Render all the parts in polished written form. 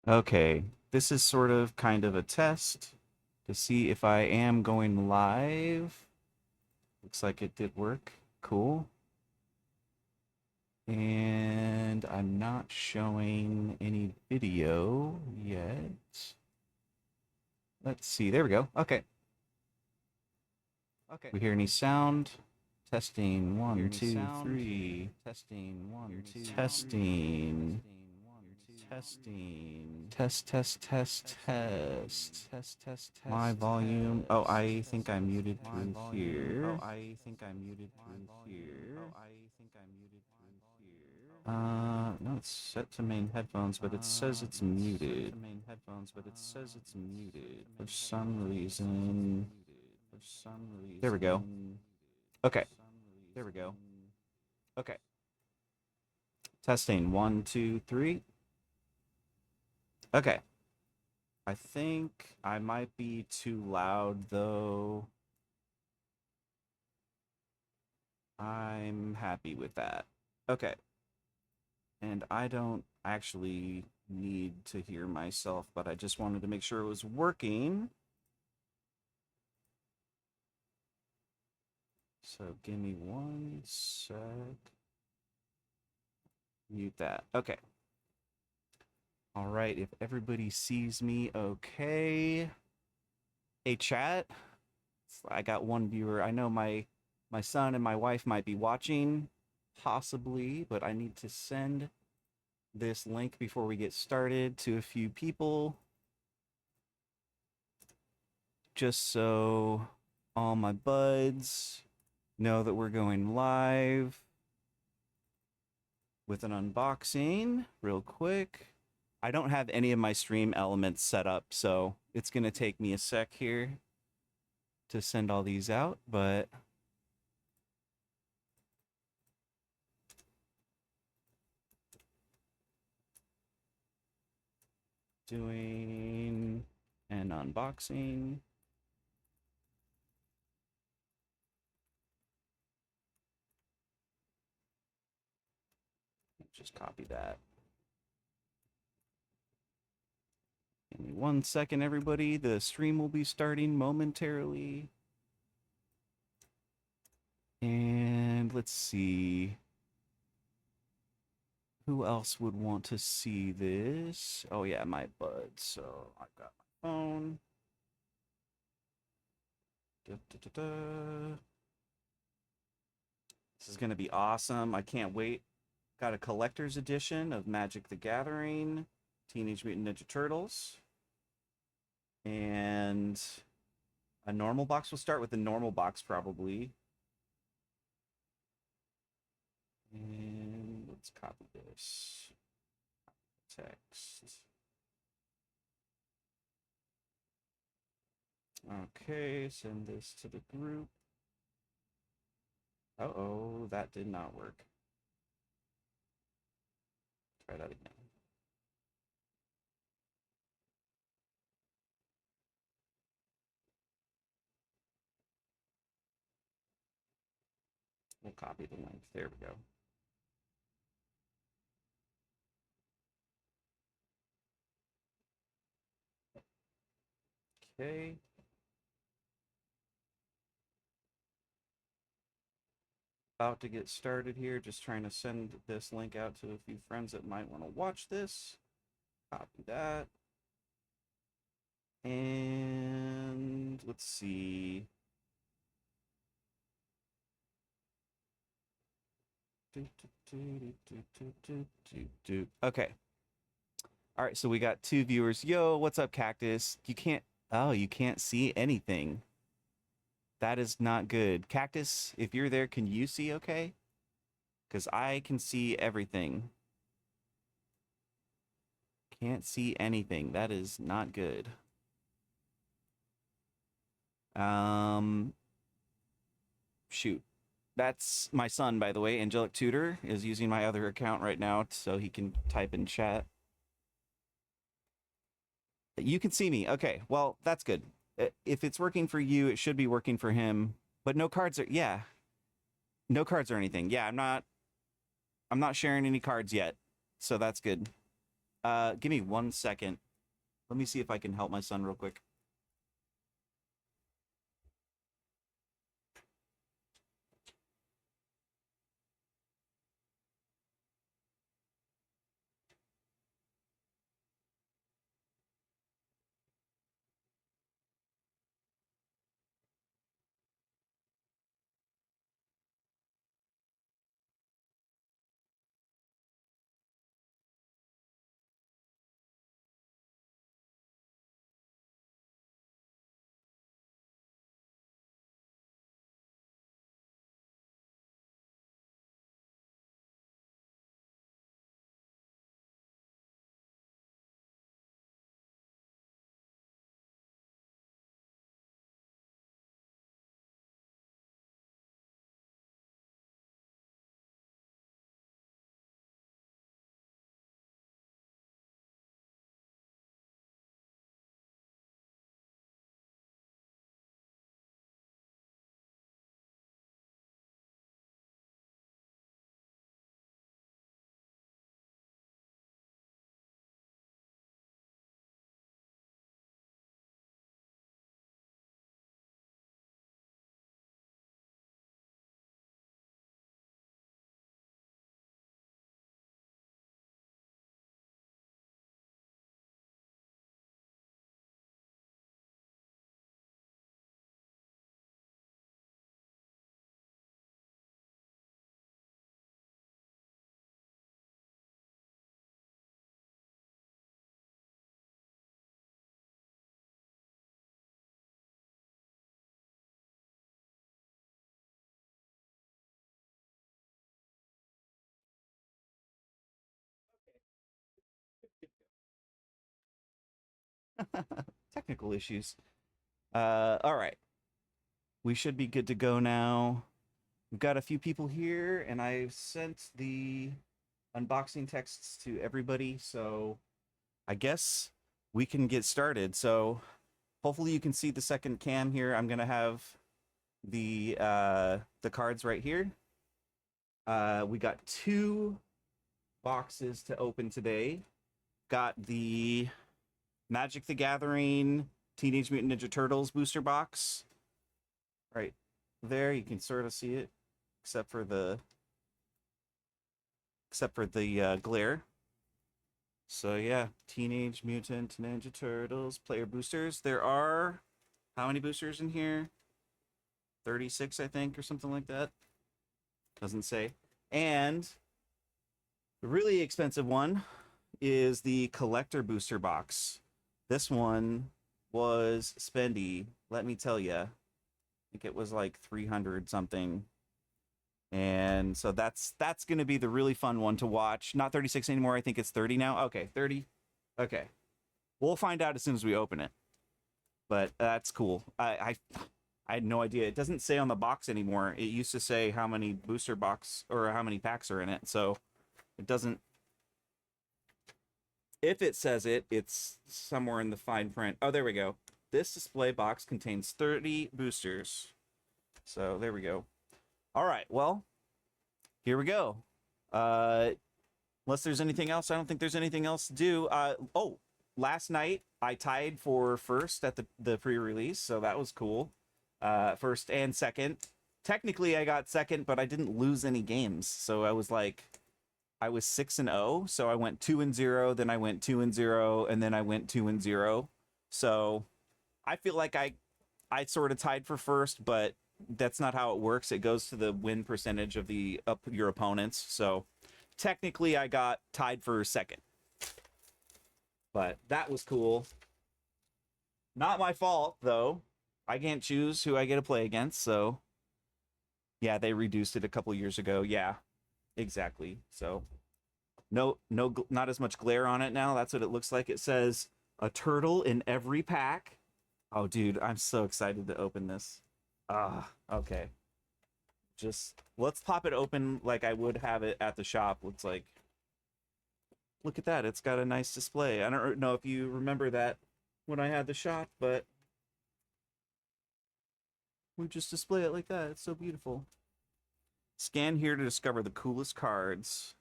Okay, this is sort of kind of a test to see if I am going live. Looks like it did work. Cool. And I'm not showing any video yet. Let's see. There we go. Okay. Okay. We hear any sound? Testing. One, two, three. Testing. One, two. Testing. Testing. Test, test, test, test. Test, test, test. My volume. Oh, I think I'm muted through here. Oh, I think I'm muted through here. Oh, I think I'm muted through here. No, it's set to main headphones, but it says it's muted. Main headphones, but it says it's muted. For some reason. For some reason. There we go. Okay. There we go. Okay. Testing. One, two, three. Okay. I think I might be too loud, though. I'm happy with that. Okay. And I don't actually need to hear myself, but I just wanted to make sure it was working. So give me one sec. Mute that. Okay. All right. If everybody sees me okay. Hey, chat. I got one viewer. I know my son and my wife might be watching, possibly, but I need to send this link before we get started to a few people, just so all my buds know that we're going live with an unboxing real quick. I don't have any of my stream elements set up, so it's going to take me a sec here to send all these out, but doing an unboxing. Just copy that. Give me one second, everybody. The stream will be starting momentarily. And let's see. Who else would want to see this? Oh, yeah, my bud. So I've got my phone. Da, da, da, da. This is going to be awesome. I can't wait. Got a collector's edition of Magic the Gathering, Teenage Mutant Ninja Turtles. And a normal box. We'll start with the normal box, probably. And let's copy this. Text. Okay, send this to the group. Uh-oh, that did not work. Try that again. We'll copy the link. There we go. Okay. About to get started here. Just trying to send this link out to a few friends that might want to watch this. Copy that. And let's see. Okay. All right, so we got two viewers. Yo, what's up, Cactus? You can't. Oh, you can't see anything. That is not good. Cactus, if you're there, can you see okay? Because I can see everything. Can't see anything. That is not good. Shoot. That's my son, by the way. Angelic Tutor is using my other account right now so he can type in chat. You can see me. Okay, well, that's good. If it's working for you, it should be working for him. But no cards are, yeah. No cards or anything. Yeah, I'm not sharing any cards yet. So that's good. Give me 1 second. Let me see if I can help my son real quick. Technical issues. All right. We should be good to go now. We've got a few people here, and I've sent the unboxing texts to everybody, so I guess we can get started. So hopefully you can see the second cam here. I'm gonna have the cards right here. We got 2 boxes to open today. Got the Magic the Gathering Teenage Mutant Ninja Turtles booster box. Right there, you can sort of see it, except for the glare. So yeah, Teenage Mutant Ninja Turtles player boosters. There are how many boosters in here? 36, I think, or something like that. Doesn't say. And the really expensive one is the collector booster box. This one was spendy, let me tell you. I think it was like 300 something. And so that's going to be the really fun one to watch. Not 36 anymore. I think it's 30 now. Okay, 30. Okay. We'll find out as soon as we open it. But that's cool. I had no idea. It doesn't say on the box anymore. It used to say how many booster box or how many packs are in it. So it doesn't. If it says it, it's somewhere in the fine print. Oh, there we go. This display box contains 30 boosters. So there we go. All right. Well, here we go. Unless there's anything else, I don't think there's anything else to do. Oh, last night I tied for first at the pre-release, so that was cool. First and second. Technically, I got second, but I didn't lose any games, so I was 6-0. So I went 2-0, then I went 2-0, and then I went 2-0. So I feel like I sort of tied for first, but that's not how it works. It goes to the win percentage of your opponents. So technically I got tied for second. But that was cool. Not my fault, though. I can't choose who I get to play against, so yeah, they reduced it a couple years ago. Yeah, exactly. So no, not as much glare on it now. That's what it looks like. It says a turtle in every pack. Oh, dude, I'm so excited to open this. Okay. Just let's pop it open like I would have it at the shop. Looks like. Look at that. It's got a nice display. I don't know if you remember that when I had the shop, but we just display it like that. It's so beautiful. Scan here to discover the coolest cards.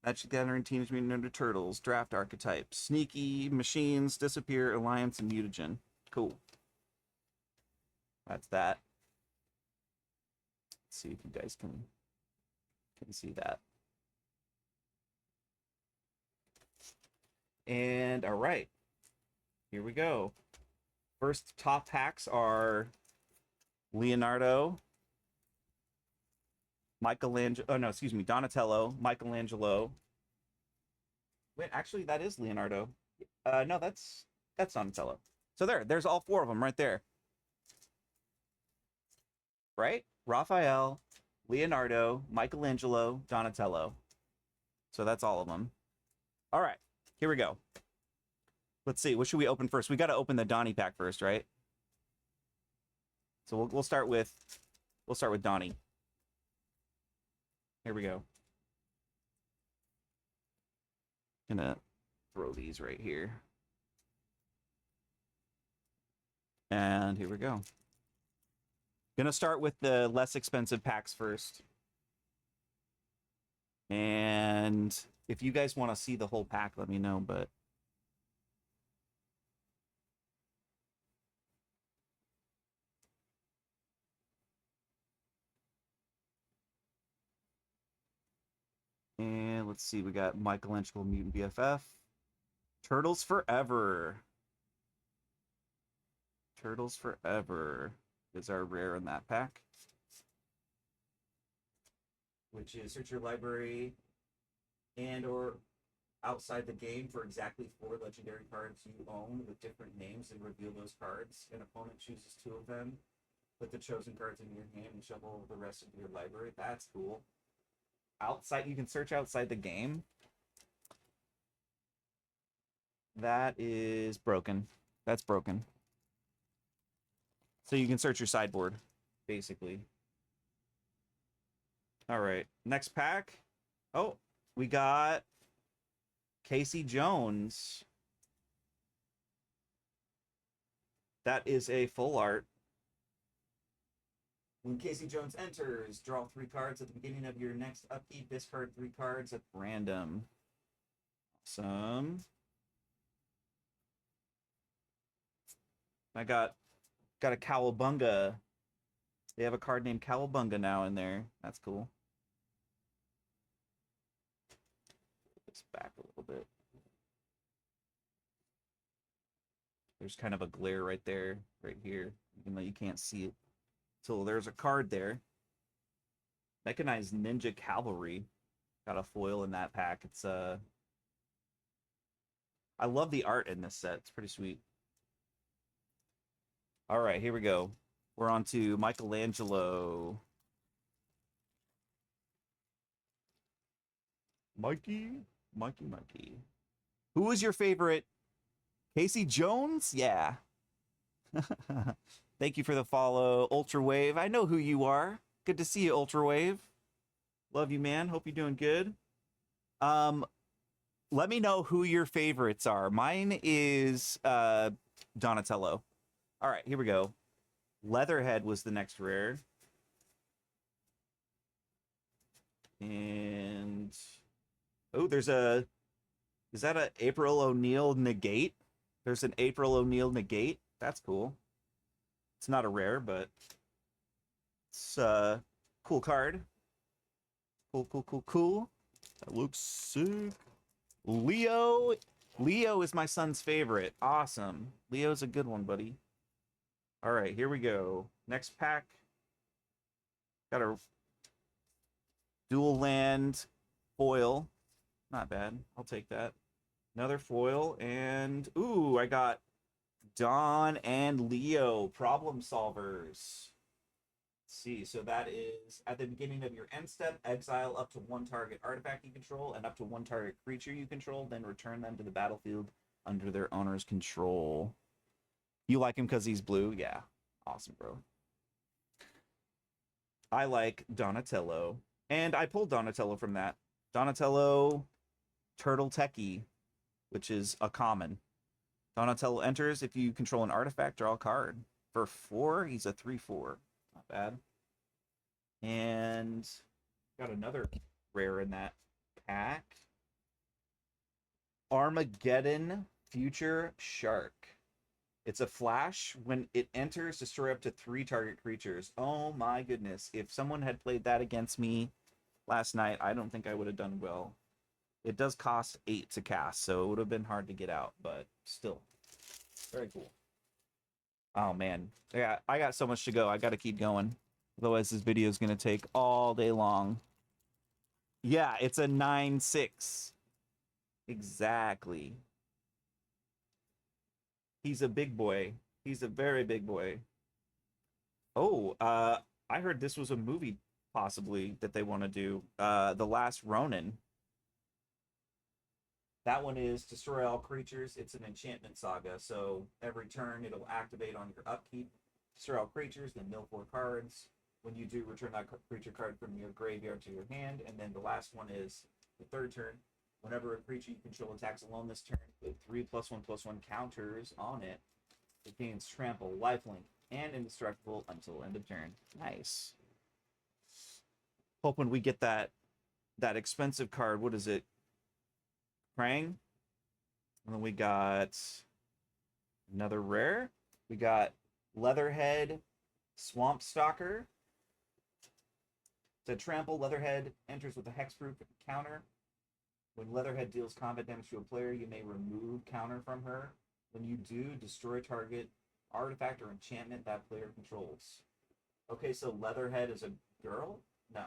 Magic the Gathering, Teenage Mutant Ninja Turtles, Draft Archetypes, Sneaky, Machines, Disappear, Alliance, and Mutagen. Cool. That's that. Let's see if you guys can see that. And all right, here we go. First top packs are Leonardo, Michelangelo. Oh no, excuse me, Donatello, Michelangelo. Wait, actually, that is Leonardo. No, that's Donatello. So there's all four of them right there. Right? Raphael, Leonardo, Michelangelo, Donatello. So that's all of them. All right, here we go. Let's see. What should we open first? We got to open the Donnie pack first, right? So we'll start with Donnie. Here we go. Gonna throw these right here. And here we go. Gonna start with the less expensive packs first. And if you guys want to see the whole pack, let me know, but and let's see, we got Michelangelo Mutant BFF. Turtles Forever. Turtles Forever is our rare in that pack. Which is search your library and or outside the game for exactly 4 legendary cards you own with different names and reveal those cards. An opponent chooses 2 of them. Put the chosen cards in your hand and shuffle the rest into your library. That's cool. Outside, you can search outside the game. That is broken. That's broken. So you can search your sideboard, basically. All right, next pack. Oh, we got Casey Jones. That is a full art. When Casey Jones enters, draw 3 cards at the beginning of your next upkeep. Discard 3 cards at random. Awesome. I got a Cowabunga. They have a card named Cowabunga now in there. That's cool. Put this back a little bit. There's kind of a glare right there, right here, even though you can't see it. So there's a card there. Mechanized Ninja Cavalry. Got a foil in that pack. It's I love the art in this set. It's pretty sweet. All right, here we go. We're on to Michelangelo. Mikey. Who is your favorite? Casey Jones? Yeah. Thank you for the follow, Ultra Wave. I know who you are. Good to see you, Ultra Wave. Love you, man. Hope you're doing good. Let me know who your favorites are. Mine is Donatello. All right, here we go. Leatherhead was the next rare. And oh, is that a April O'Neil negate? There's an April O'Neil negate. That's cool. It's not a rare, but it's a cool card. Cool. That looks sick. Leo is my son's favorite. Awesome. Leo's a good one, buddy. All right, here we go. Next pack. Got a dual land foil. Not bad. I'll take that. Another foil. And, ooh, I got Don and Leo, problem solvers. Let's see, so that is at the beginning of your end step, exile up to 1 target artifact you control and up to 1 target creature you control, then return them to the battlefield under their owner's control. You like him because he's blue? Yeah. Awesome, bro. I like Donatello. And I pulled Donatello from that. Donatello Turtle Techie, which is a common. Donatello enters. If you control an artifact, draw a card. For 4, he's a 3/4. Not bad. And got another rare in that pack. Armageddon Future Shark. It's a flash. When it enters, destroy up to 3 target creatures. Oh my goodness. If someone had played that against me last night, I don't think I would have done well. It does cost 8 to cast, so it would have been hard to get out, but still. Very cool. Oh man. Yeah, I got so much to go. I got to keep going. Otherwise, this video is going to take all day long. Yeah, it's a 9/6. Exactly. He's a big boy. He's a very big boy. Oh, I heard this was a movie possibly that they want to do. The Last Ronin. That one is destroy all creatures. It's an enchantment saga, so every turn it'll activate on your upkeep. Destroy all creatures, then mill 4 cards. When you do, return that creature card from your graveyard to your hand. And then the last one is the third turn. Whenever a creature you control attacks alone this turn, with 3+1/+1 counters on it, it gains trample, lifelink, and indestructible until end of turn. Nice. Hoping we get that expensive card. What is it? Krang. And then we got another rare. We got Leatherhead Swamp Stalker. It's a trample. Leatherhead enters with a hexproof counter. When Leatherhead deals combat damage to a player, you may remove counter from her. When you do, destroy target artifact or enchantment that player controls. Okay, so Leatherhead is a girl? No.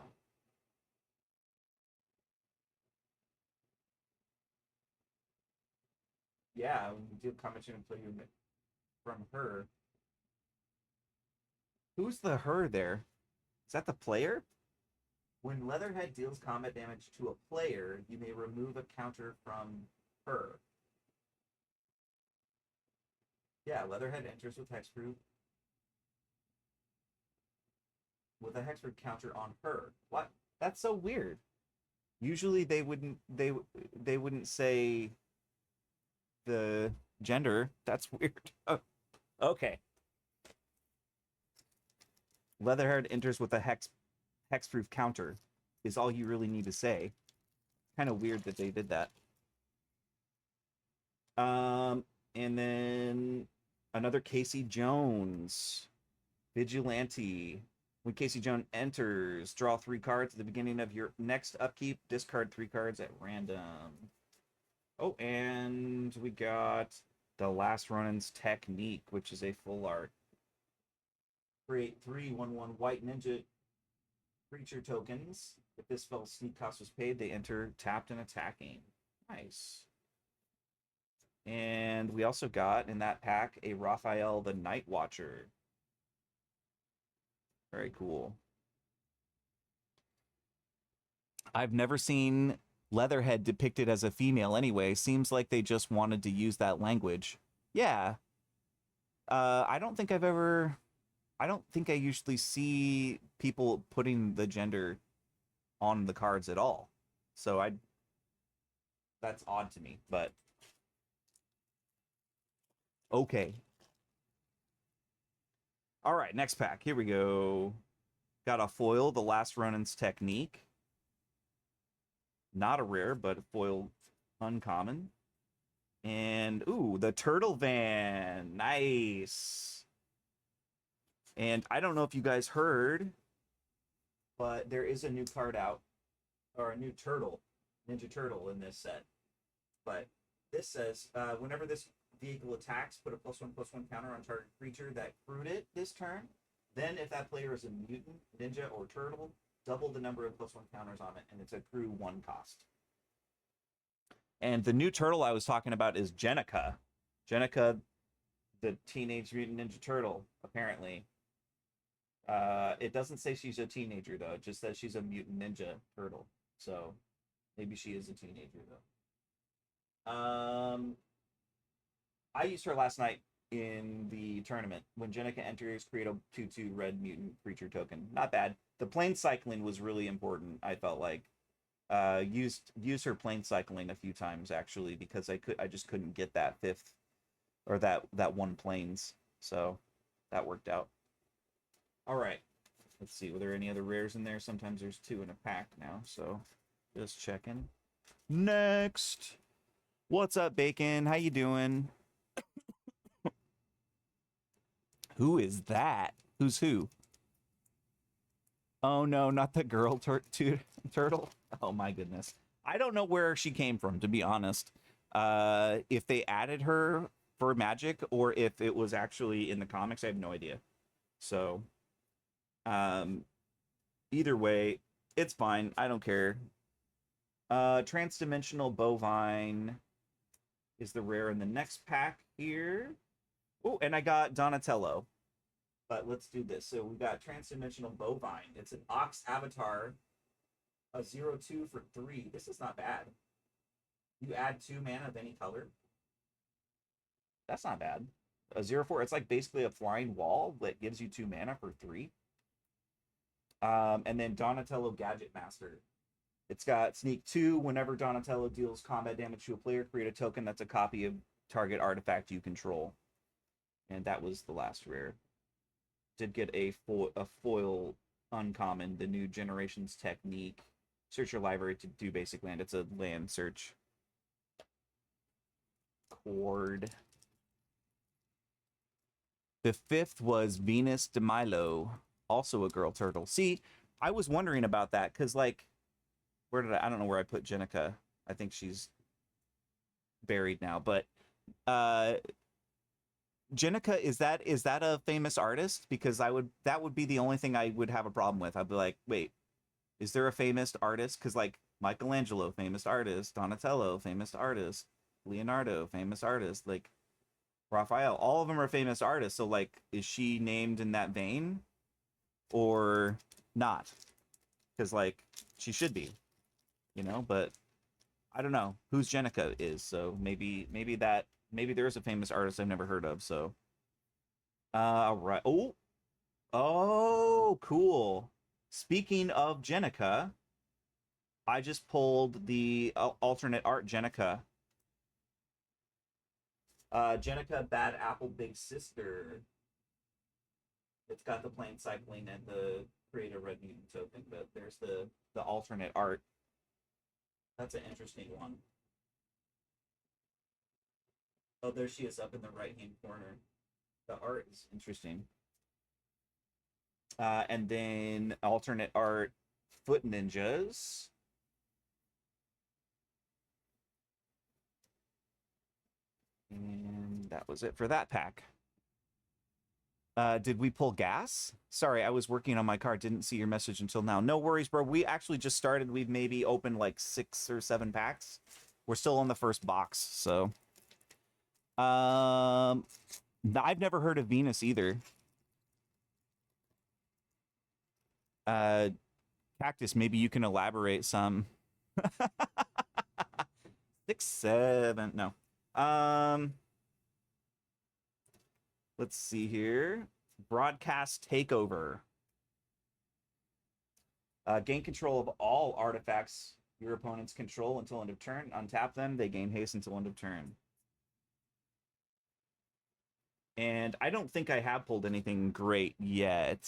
Yeah, when you deal combat damage to a player from her. Who's the her there? Is that the player? When Leatherhead deals combat damage to a player, you may remove a counter from her. Yeah, Leatherhead enters with hexproof with a hexproof counter on her. What? That's so weird. Usually they wouldn't say the gender. That's weird. Oh, okay. Leatherhead enters with a hexproof counter is all you really need to say. Kind of weird that they did that. And then another Casey Jones, Vigilante. When Casey Jones enters, draw 3 cards at the beginning of your next upkeep. Discard 3 cards at random. Oh, and we got the Last Ronin's Technique, which is a full art. Create 3/1/1 white ninja creature tokens. If this spell's sneak cost was paid, they enter tapped and attacking. Nice. And we also got in that pack a Raphael the Night Watcher. Very cool. I've never seen Leatherhead depicted as a female anyway. Seems like they just wanted to use that language. Yeah. I don't think I usually see people putting the gender on the cards at all. So that's odd to me, but okay. All right, next pack. Here we go. Got a foil, the Last Ronin's Technique. Not a rare, but a foil uncommon. And, ooh, the Turtle Van. Nice. And I don't know if you guys heard, but there is a new card out, or a new turtle, Ninja Turtle in this set. But this says, whenever this vehicle attacks, put a +1/+1 counter on target creature that crewed it this turn. Then, if that player is a mutant, ninja, or turtle, double the number of +1 counters on it, and it's a crew 1 cost. And the new turtle I was talking about is Jenica. Jenica, the Teenage Mutant Ninja Turtle, apparently. It doesn't say she's a teenager, though. It just says she's a mutant ninja turtle. So, maybe she is a teenager, though. I used her last night in the tournament. When Jenica enters, create a 2/2 red mutant creature token. Not bad. The plane cycling was really important, I felt like. Used her plane cycling a few times actually because I just couldn't get that 5th or that 1 planes. So that worked out. All right. Let's see. Were there any other rares in there? Sometimes there's 2 in a pack now, so just checking. Next, What's up, Bacon? How you doing? Who is that? Who's who? Oh no, not the girl turtle. Oh my goodness. I don't know where she came from, to be honest. If they added her for Magic or if it was actually in the comics, I have no idea. So, um, either way, it's fine. I don't care. Transdimensional Bovine is the rare in the next pack here. Oh, and I got Donatello. But let's do this. So we got Transdimensional Bovine. It's an Ox Avatar, a 0/2 for 3. This is not bad. You add 2 mana of any color. That's not bad. A 0/4. It's like basically a flying wall that gives you 2 mana for 3. And then Donatello Gadget Master. It's got Sneak 2. Whenever Donatello deals combat damage to a player, create a token that's a copy of target artifact you control. And that was the last rare. Did get a foil uncommon, the new generation's technique. Search your library to do basic land. It's a land search. Cord. The 5th was Venus de Milo, also a girl turtle. See, I was wondering about that because, like, where did I don't know where I put Jenica. I think she's buried now, but Jenica, is that a famous artist? Because that would be the only thing I would have a problem with. I'd be like, wait, is there a famous artist? Because like Michelangelo, famous artist, Donatello, famous artist, Leonardo, famous artist, like Raphael, all of them are famous artists. So like, is she named in that vein or not? Because like she should be, you know. But I don't know who's Jenica is. So maybe there is a famous artist I've never heard of. So, right. Oh, cool. Speaking of Jenica, I just pulled the alternate art Jenica. Jenica Bad Apple Big Sister. It's got the plane cycling and the create a red mutant token, but there's the alternate art. That's an interesting one. Oh, there she is up in the right-hand corner. The art is interesting. And then alternate art Foot Ninjas. And that was it for that pack. Did we pull gas? Sorry, I was working on my card. Didn't see your message until now. No worries, bro. We actually just started. We've maybe opened like 6 or 7 packs. We're still on the first box, so. I've never heard of Venus either. Cactus, maybe you can elaborate some. 6, 7, no. Let's see here. Broadcast Takeover. Gain control of all artifacts your opponents control until end of turn. Untap them. They gain haste until end of turn. And I don't think I have pulled anything great yet.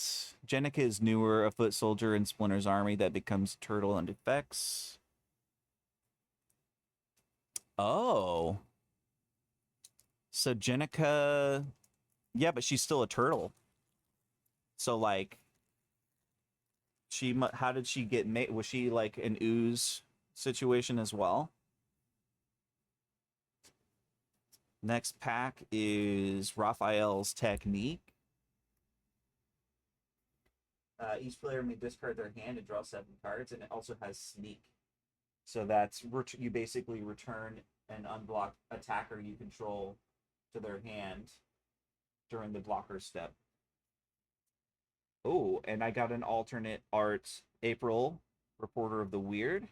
Jenica is newer, a foot soldier in Splinter's army that becomes turtle and effects. Oh. So Jenica... Yeah, but she's still a turtle. So, like... How did she get made? Was she, like, an ooze situation as well? Next pack is Raphael's Technique. Each player may discard their hand and draw 7 cards, and it also has Sneak. So that's you basically return an unblocked attacker you control to their hand during the blocker step. Oh, and I got an alternate art April, Reporter of the Weird.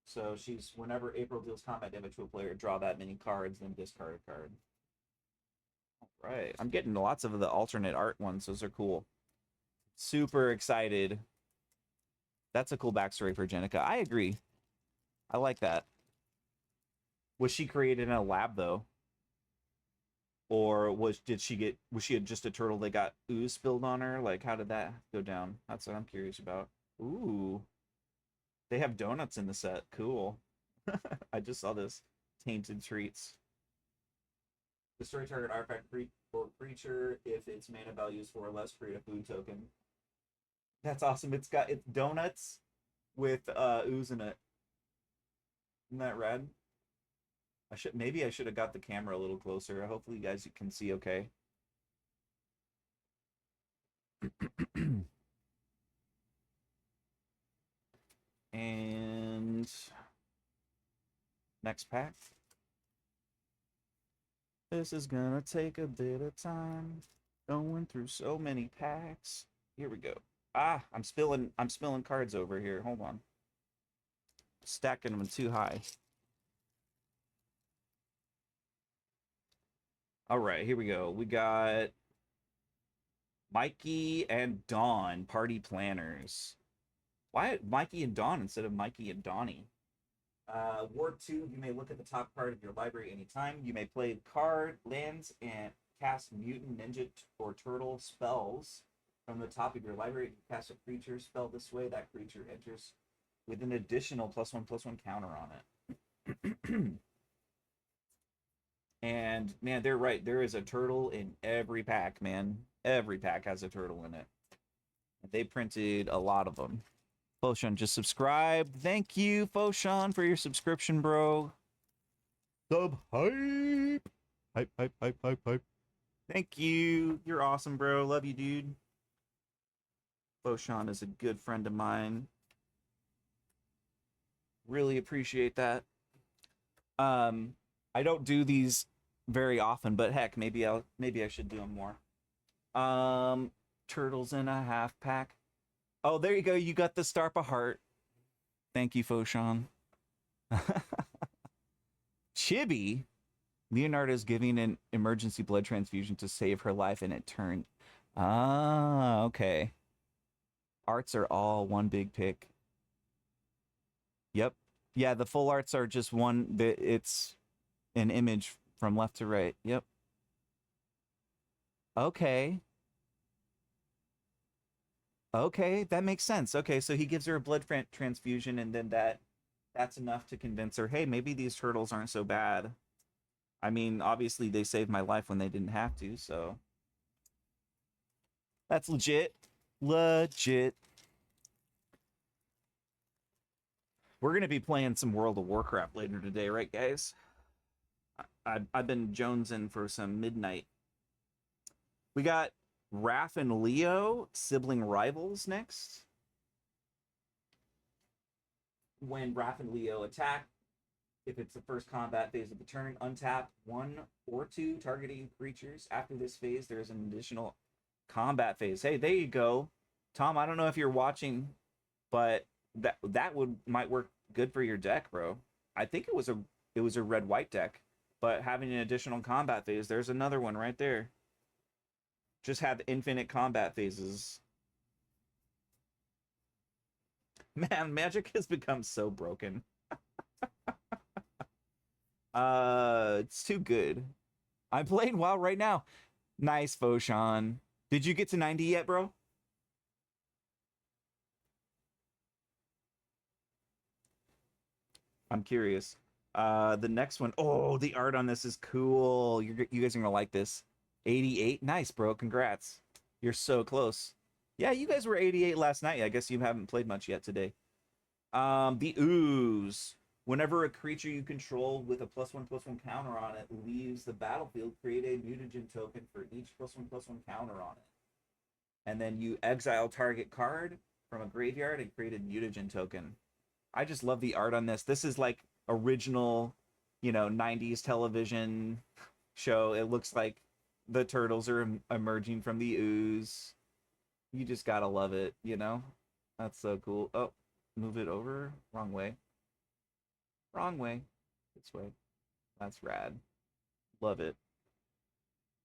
So she's, whenever April deals combat damage to a player, draw that many cards, then discard a card. All right. I'm getting lots of the alternate art ones. Those are cool. Super excited. That's a cool backstory for Jenica. I agree. I like that. Was she created in a lab, though? Or was she just a turtle that got ooze spilled on her? Like, how did that go down? That's what I'm curious about. Ooh. They have donuts in the set. Cool. I just saw this. Tainted Treats. Destroy target artifact or creature if its mana value is 4 or less, create a food token. That's awesome. It's donuts with ooze in it. Isn't that rad? Maybe I should have got the camera a little closer. Hopefully you guys can see okay. And next pack. This is gonna take a bit of time. Going through so many packs. Here we go. Ah, I'm spilling cards over here. Hold on. Stacking them too high. All right, here we go. We got Mikey and Dawn, party planners. Why Mikey and Dawn instead of Mikey and Donnie? Ward 2, you may look at the top card of your library anytime. You may play card, lands, and cast mutant, ninja, or turtle spells from the top of your library. If you cast a creature spell this way, that creature enters with an additional +1/+1 counter on it. And man, they're right. There is a turtle in every pack, man. Every pack has a turtle in it. They printed a lot of them. Foshan just subscribed. Thank you, Foshan, for your subscription, bro. Sub hype. Hype, hype, hype, hype, hype. Thank you. You're awesome, bro. Love you, dude. Foshan is a good friend of mine. Really appreciate that. I don't do these very often, but heck, maybe I should do them more. Turtles in a half pack. Oh, there you go. You got the Starpa heart. Thank you, Foshan. Chibi. Leonardo is giving an emergency blood transfusion to save her life, and it turned. Ah, okay. Arts are all one big pick. Yep. Yeah, the full arts are just one. It's an image from left to right. Yep. Okay. Okay, that makes sense. Okay, so he gives her a blood transfusion, and then that's enough to convince her, hey, maybe these turtles aren't so bad. I mean, obviously they saved my life when they didn't have to, so that's legit. Legit. We're gonna be playing some World of Warcraft later today, right, guys? I've been jonesing for some midnight. We got Raph and Leo, sibling rivals, next. When Raph and Leo attack, if it's the first combat phase of the turn, untap 1 or 2 targeting creatures. After this phase, there's an additional combat phase. Hey, there you go. Tom, I don't know if you're watching, but that might work good for your deck, bro. I think it was a red-white deck, but having an additional combat phase, there's another one right there. Just have infinite combat phases. Man, Magic has become so broken. It's too good. I'm playing WoW right now. Nice, Foshan. Did you get to 90 yet, bro? I'm curious. The next one. Oh, the art on this is cool. You guys are gonna like this. 88. Nice, bro. Congrats. You're so close. Yeah, you guys were 88 last night. I guess you haven't played much yet today. The ooze. Whenever a creature you control with a +1/+1 counter on it leaves the battlefield, create a mutagen token for each +1/+1 counter on it. And then you exile target card from a graveyard and create a mutagen token. I just love the art on this. This is like original, 90s television show. It looks like the turtles are emerging from the ooze. You just gotta love it, That's so cool. Oh, move it over. Wrong way. Wrong way. This way. That's rad. Love it.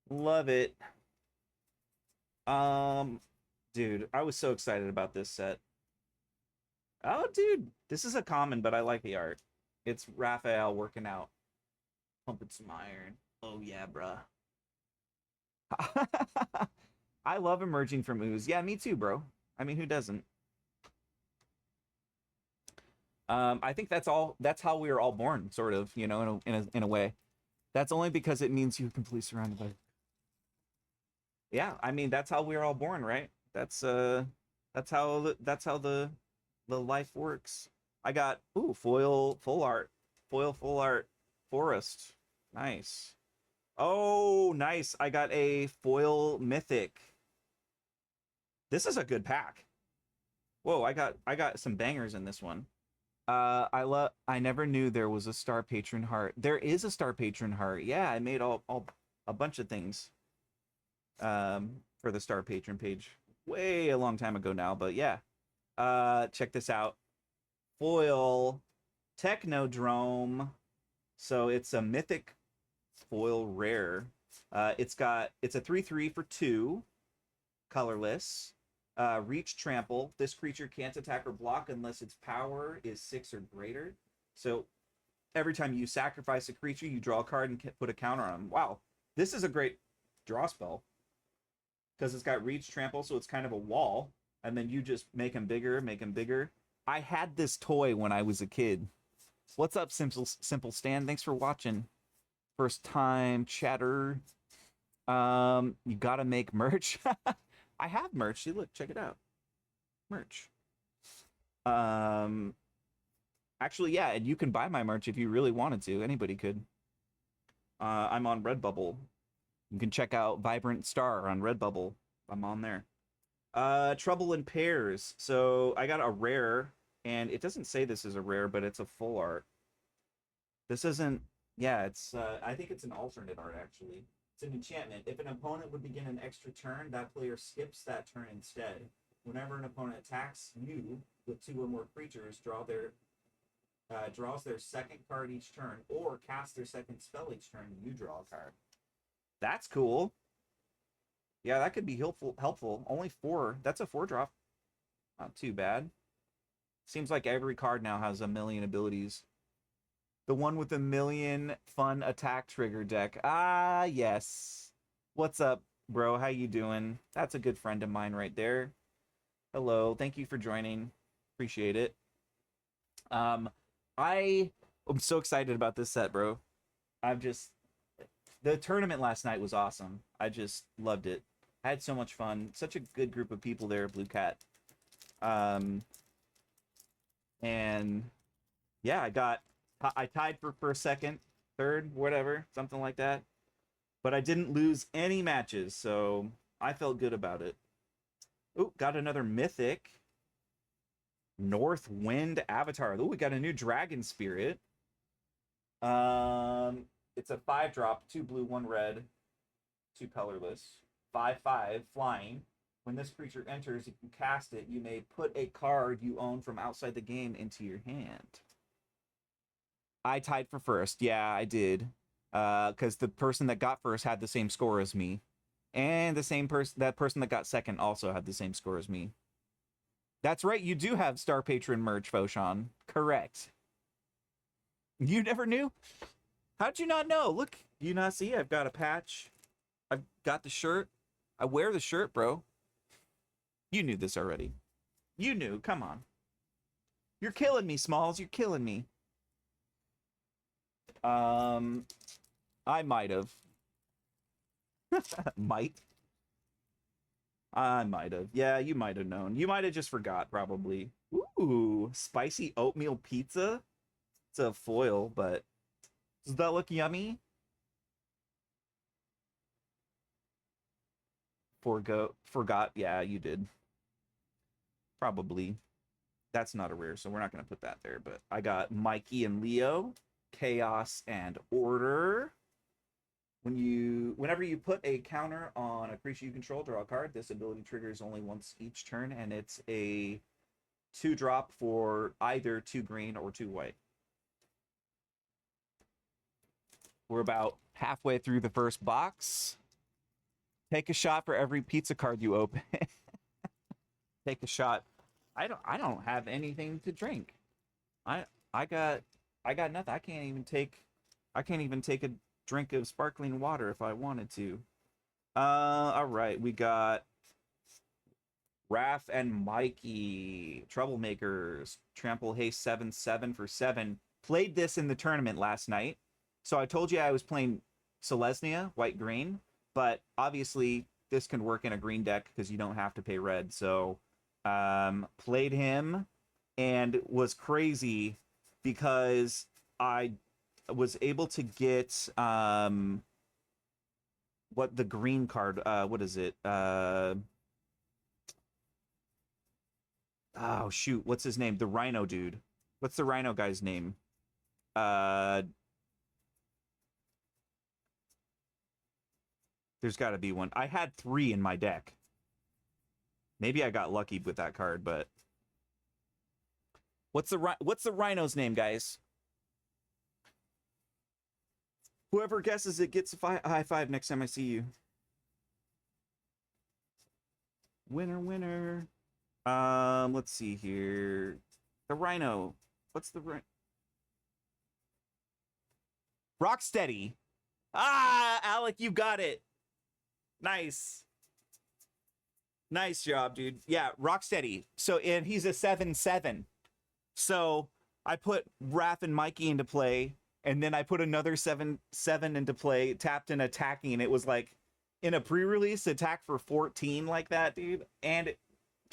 Love it. Dude, I was so excited about this set. Oh, dude, this is a common, but I like the art. It's Raphael working out. Pumping some iron. Oh, yeah, bruh. I love emerging from ooze. Yeah, me too, bro. I mean, who doesn't? I think that's how we were all born, sort of, you know, in a way. That's only because it means you're completely surrounded by. Yeah, I mean that's how we are all born, right? That's how the life works. I got ooh foil full art forest. Nice. Oh, nice. I got a foil mythic. This is a good pack. Whoa, I got some bangers in this one. I never knew there was a Star Patron heart. There is a Star Patron heart. Yeah, I made all a bunch of things for the Star Patron page way a long time ago now, but yeah. Check this out. Foil Technodrome. So it's a mythic foil rare. It's a 3/3 for 2, colorless. Reach trample. This creature can't attack or block unless its power is 6 or greater. So every time you sacrifice a creature, you draw a card and put a counter on them. Wow, this is a great draw spell because it's got reach trample, so it's kind of a wall, and then you just make them bigger, make them bigger. I had this toy when I was a kid. What's up, Simple Stan? Thanks for watching. First time chatter. You gotta make merch. I have merch. See, look, check it out. Merch. Um, Actually, yeah, and you can buy my merch if you really wanted to. Anybody could. I'm on Redbubble. You can check out Vibrant Star on Redbubble. I'm on there. Trouble in Pairs. So I got a rare, and it doesn't say this is a rare, but it's a full art. This isn't. Yeah, it's. I think it's an alternate art actually. It's an enchantment. If an opponent would begin an extra turn, that player skips that turn instead. Whenever an opponent attacks you with 2 or more creatures, draws their second card each turn, or casts their second spell each turn, you draw a card. That's cool. Yeah, that could be helpful. Only 4. That's a 4-drop. Not too bad. Seems like every card now has a million abilities. The one with a million fun attack trigger deck. Ah, yes. What's up, bro? How you doing? That's a good friend of mine right there. Hello. Thank you for joining. Appreciate it. I'm so excited about this set, bro. The tournament last night was awesome. I just loved it. I had so much fun. Such a good group of people there, Blue Cat. And yeah, I tied for first, second, third, whatever, something like that. But I didn't lose any matches, so I felt good about it. Oh, got another mythic. North Wind Avatar. Oh, we got a new Dragon Spirit. It's a 5-drop, 2 blue, 1 red, 2 colorless, 5/5 flying. When this creature enters, if you cast it, you may put a card you own from outside the game into your hand. I tied for first. Yeah, I did. Because the person that got first had the same score as me, and that person that got second also had the same score as me. That's right. You do have Star Patron merch, Foshan. Correct. You never knew? How'd you not know? Look, do you not see? I've got a patch. I've got the shirt. I wear the shirt, bro. You knew this already. You knew. Come on. You're killing me, Smalls. You're killing me. I might have. Might. I might have. Yeah, you might have known. You might have just forgot, probably. Ooh, spicy oatmeal pizza. It's a foil, but does that look yummy? Forgot. Yeah, you did. Probably. That's not a rare, so we're not going to put that there. But I got Mikey and Leo, Chaos and Order. Whenever you put a counter on a creature you control, draw a card. This ability triggers only once each turn, and it's a 2-drop for either 2 green or 2 white. We're about halfway through the first box. Take a shot for every pizza card you open. Take a shot. I don't have anything to drink. I got nothing. I can't even take a drink of sparkling water if I wanted to. All right, we got Raph and Mikey, troublemakers, trample haste 7/7 for 7. Played this in the tournament last night. So I told you I was playing Selesnya, white green, but obviously this can work in a green deck because you don't have to pay red. So played him and was crazy because I was able to get what the green card what is it? Oh shoot, what's his name? The Rhino dude. What's the Rhino guy's name? Uh there's got to be one. I had 3 in my deck. Maybe I got lucky with that card, but what's the Rhino's name, guys? Whoever guesses it gets a high five next time I see you. Winner, winner. Let's see here. The Rhino. What's the Rocksteady. Ah, Alec, you got it. Nice. Nice job, dude. Yeah, Rocksteady. So, and he's a 7/7. So I put Raph and Mikey into play, and then I put another 7/7 into play, tapped and attacking, and it was like in a pre-release attack for 14 like that, dude. And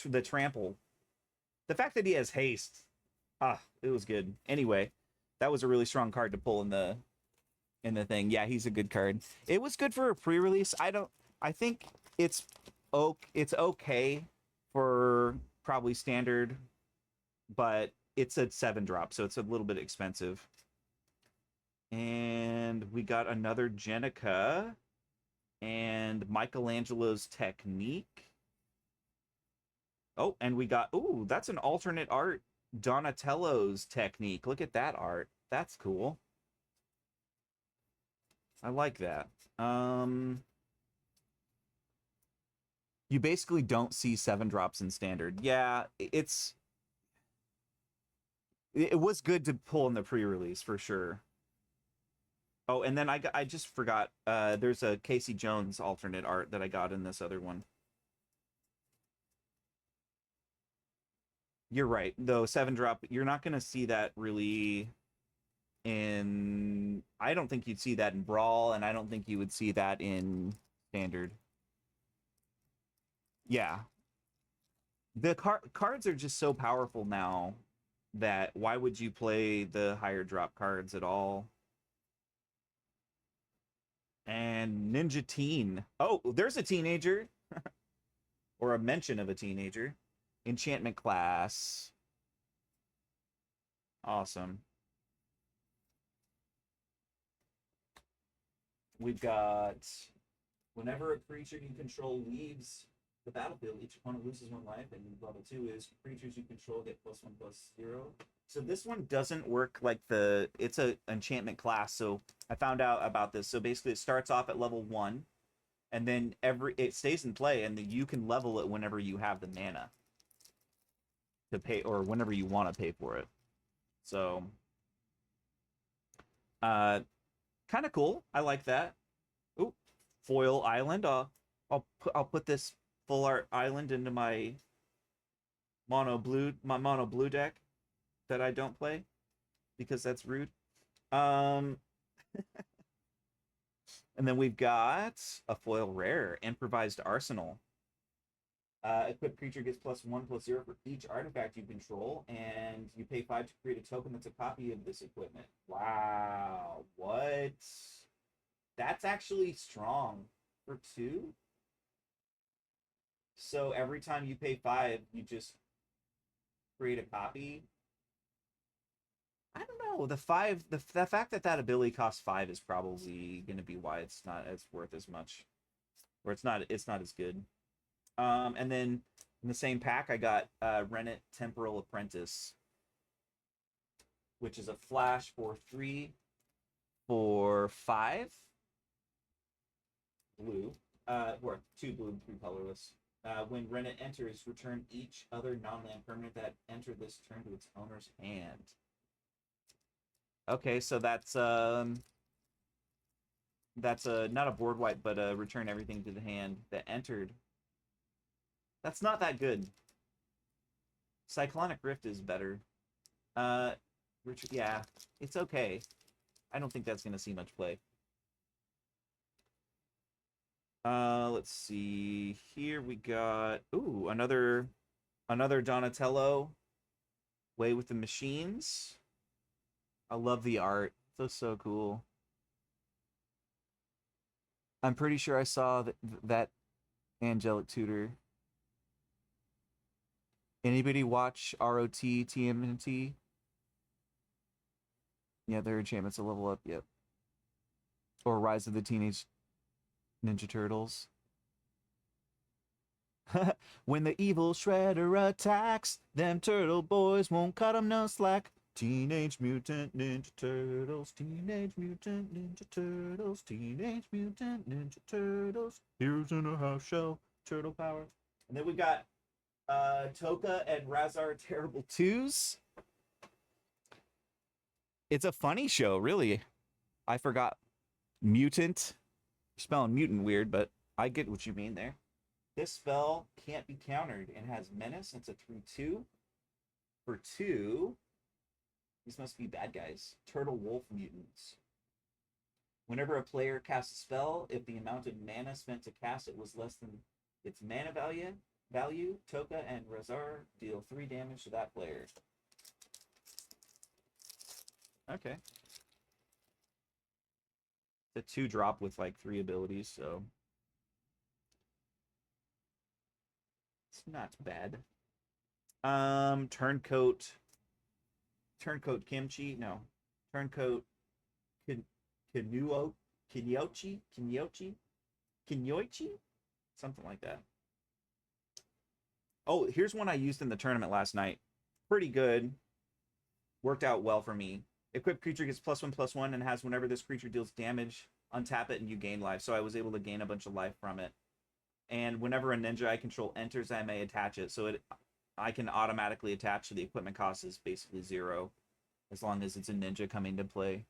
the trample. The fact that he has haste. It was good. Anyway, that was a really strong card to pull in the thing. Yeah, he's a good card. It was good for a pre-release. I think it's okay for probably standard, but it's a 7-drop, so it's a little bit expensive. And we got another Jenica and Michelangelo's Technique. Oh, and we got, ooh, that's an alternate art. Donatello's Technique. Look at that art. That's cool. I like that. You basically don't see 7-drops in standard. Yeah, it was good to pull in the pre-release for sure. Oh, and then I just forgot. There's a Casey Jones alternate art that I got in this other one. You're right, though. 7-drop, you're not going to see that really in. I don't think you'd see that in Brawl, and I don't think you would see that in Standard. Yeah, the cards are just so powerful now that why would you play the higher drop cards at all? And Ninja Teen. Oh, there's a teenager. Or a mention of a teenager. Enchantment class. Awesome. We've got whenever a creature you control leaves the battlefield, each opponent loses 1 life, and level 2 is creatures you control get +1/+0. So this one doesn't work like it's a enchantment class. So I found out about this. So basically it starts off at level 1, and then it stays in play, and then you can level it whenever you have the mana to pay, or whenever you want to pay for it. So kind of cool. I like that. Ooh, foil island. I'll put this full art island into my mono blue deck that I don't play because that's rude. And then we've got a foil rare, improvised arsenal. Equipped creature gets +1/+0 for each artifact you control, and you pay 5 to create a token that's a copy of this equipment. Wow, what? That's actually strong for 2. So every time you pay 5, you just create a copy. I don't know. The fact that ability costs 5 is probably going to be why it's not as worth as much, or it's not as good. And then in the same pack, I got Rennet Temporal Apprentice, which is a flash for 3 for 5 blue, or 2 blue, 3 colorless. When Rennet enters, return each other non-land permanent that entered this turn to its owner's hand. Okay, so that's not a board wipe, but return everything to the hand that entered. That's not that good. Cyclonic Rift is better. Richard, yeah, it's okay. I don't think that's going to see much play. Let's see. Here we got another Donatello. Way with the Machines. I love the art. So cool. I'm pretty sure I saw that Angelic Tutor. Anybody watch ROT TMNT? Yeah, their enchantments a level up. Yep. Or Rise of the Teenage Ninja Turtles. When the evil Shredder attacks, them turtle boys won't cut 'em no slack. Teenage Mutant Ninja Turtles, Teenage Mutant Ninja Turtles, Teenage Mutant Ninja Turtles. Heroes in a house shell, turtle power. And then we got Toka and Razar Terrible Twos. It's a funny show, really. I forgot mutant. You're spelling mutant weird, but I get what you mean there. This spell can't be countered and has menace. It's a 3/2. For 2, these must be bad guys. Turtle Wolf Mutants. Whenever a player casts a spell, if the amount of mana spent to cast it was less than its mana value, Toka and Razar deal 3 damage to that player. Okay. It's a 2-drop with like 3 abilities, so it's not bad. Turncoat Kimchi, no. Turncoat Kinyochi? Something like that. Oh, here's one I used in the tournament last night. Pretty good. Worked out well for me. Equipped creature gets +1/+1 and has whenever this creature deals damage, untap it and you gain life. So I was able to gain a bunch of life from it. And whenever a ninja I control enters, I may attach it. So I can automatically attach, so the equipment cost is basically 0 as long as it's a ninja coming to play.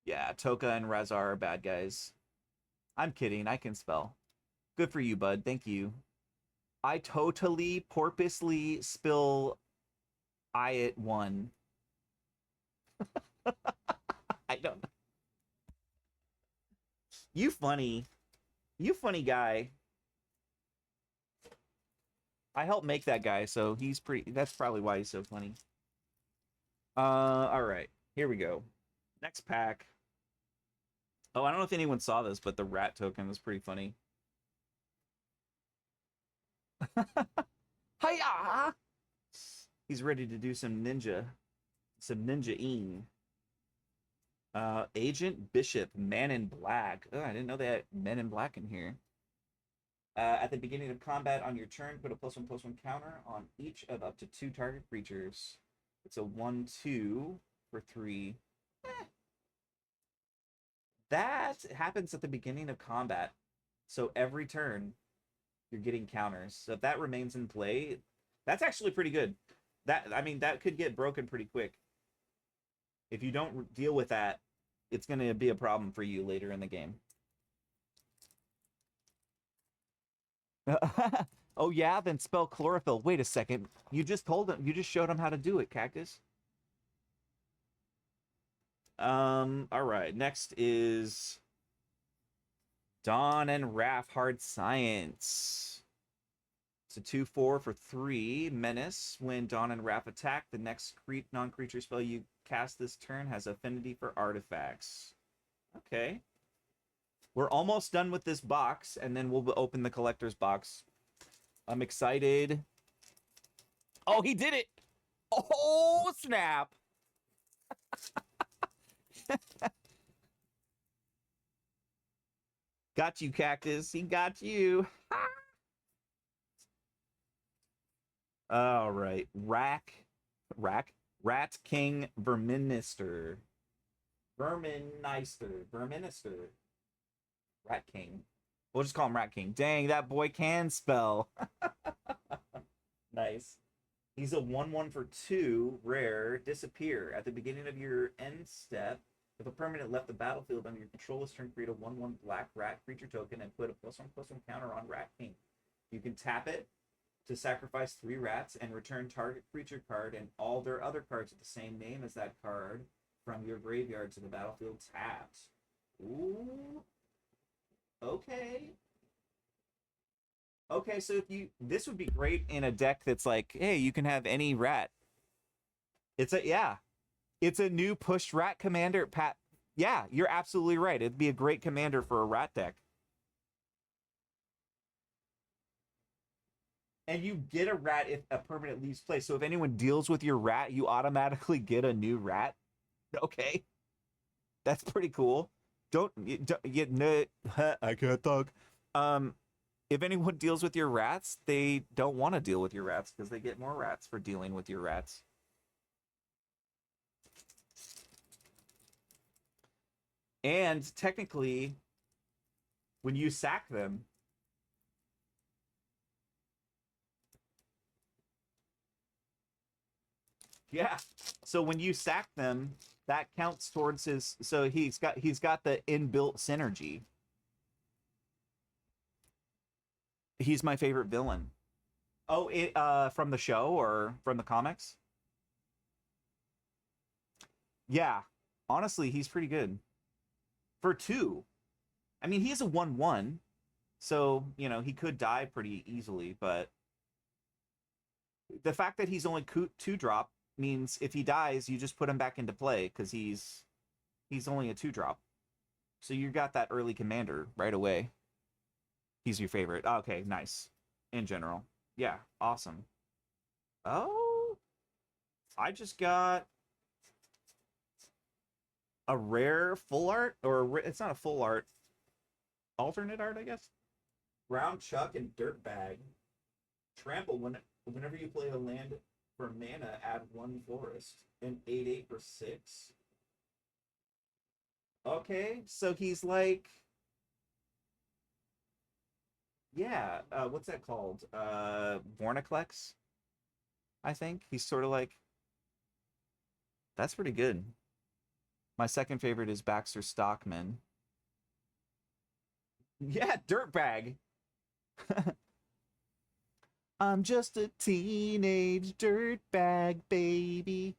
Yeah, Toka and Razar are bad guys. I'm kidding. I can spell. Good for you, bud. Thank you. I totally porpoisely spill I at 1. I don't know. You funny. You funny guy. I helped make that guy, so he's pretty... That's probably why he's so funny. All right. Here we go. Next pack. Oh, I don't know if anyone saw this, but the rat token was pretty funny. Hiya! He's ready to do some ninja-ing. Agent Bishop, Man in Black. Oh, I didn't know they had Men in Black in here. At the beginning of combat on your turn, put a +1/+1 counter on each of up to 2 target creatures. It's a 1/2 for 3. That happens at the beginning of combat. So every turn, you're getting counters. So if that remains in play, that's actually pretty good. That could get broken pretty quick. If you don't deal with that, it's going to be a problem for you later in the game. Oh yeah, then spell chlorophyll. Wait a second. You just showed him how to do it, Cactus. All right. Next is Dawn and Raph Hard Science. It's a 2/4 for 3 menace. When Dawn and Raph attack, the next non-creature spell you cast this turn has affinity for artifacts. Okay. We're almost done with this box, and then we'll open the collector's box. I'm excited. Oh, he did it! Oh, snap! Got you, Cactus. He got you. All right. Rat King Verminister. Rat King. We'll just call him Rat King. Dang, that boy can spell. Nice. He's a 1/1 for 2, rare, disappear. At the beginning of your end step, if a permanent left the battlefield under your control this turn, create a 1/1 black rat creature token and put a +1/+1 counter on Rat King. You can tap it to sacrifice 3 rats and return target creature card and all their other cards with the same name as that card from your graveyard to the battlefield tapped. Ooh. Okay. Okay, so if you this would be great in a deck that's like, hey, you can have any rat. It's a yeah. It's a new pushed rat commander. Pat, yeah, you're absolutely right. It'd be a great commander for a rat deck. And you get a rat if a permanent leaves play. So if anyone deals with your rat, you automatically get a new rat. Okay, that's pretty cool. Don't get no. I can't talk. Um, if anyone deals with your rats, they don't want to deal with your rats because they get more rats for dealing with your rats. And technically, when you sack them, yeah. So when you sack them, that counts towards his. So he's got the inbuilt synergy. He's my favorite villain. Oh, from the show or from the comics? Yeah. Honestly, he's pretty good. For 2. I mean, he is a 1/1, so, you know, he could die pretty easily, but the fact that he's only 2 drop means if he dies, you just put him back into play because he's only a 2 drop. So you got that early commander right away. He's your favorite. Okay, nice. In general. Yeah, awesome. Oh, I just got a rare full art, or it's not a full art, alternate art, I guess. Brown Chuck and Dirtbag. Trample whenever you play a land for mana, add 1 forest. An 8/8 for 6. Okay, so he's like, yeah, what's that called? Vorniclex, I think. He's sort of like, that's pretty good. My second favorite is Baxter Stockman. Yeah, Dirtbag. I'm just a teenage dirtbag, baby.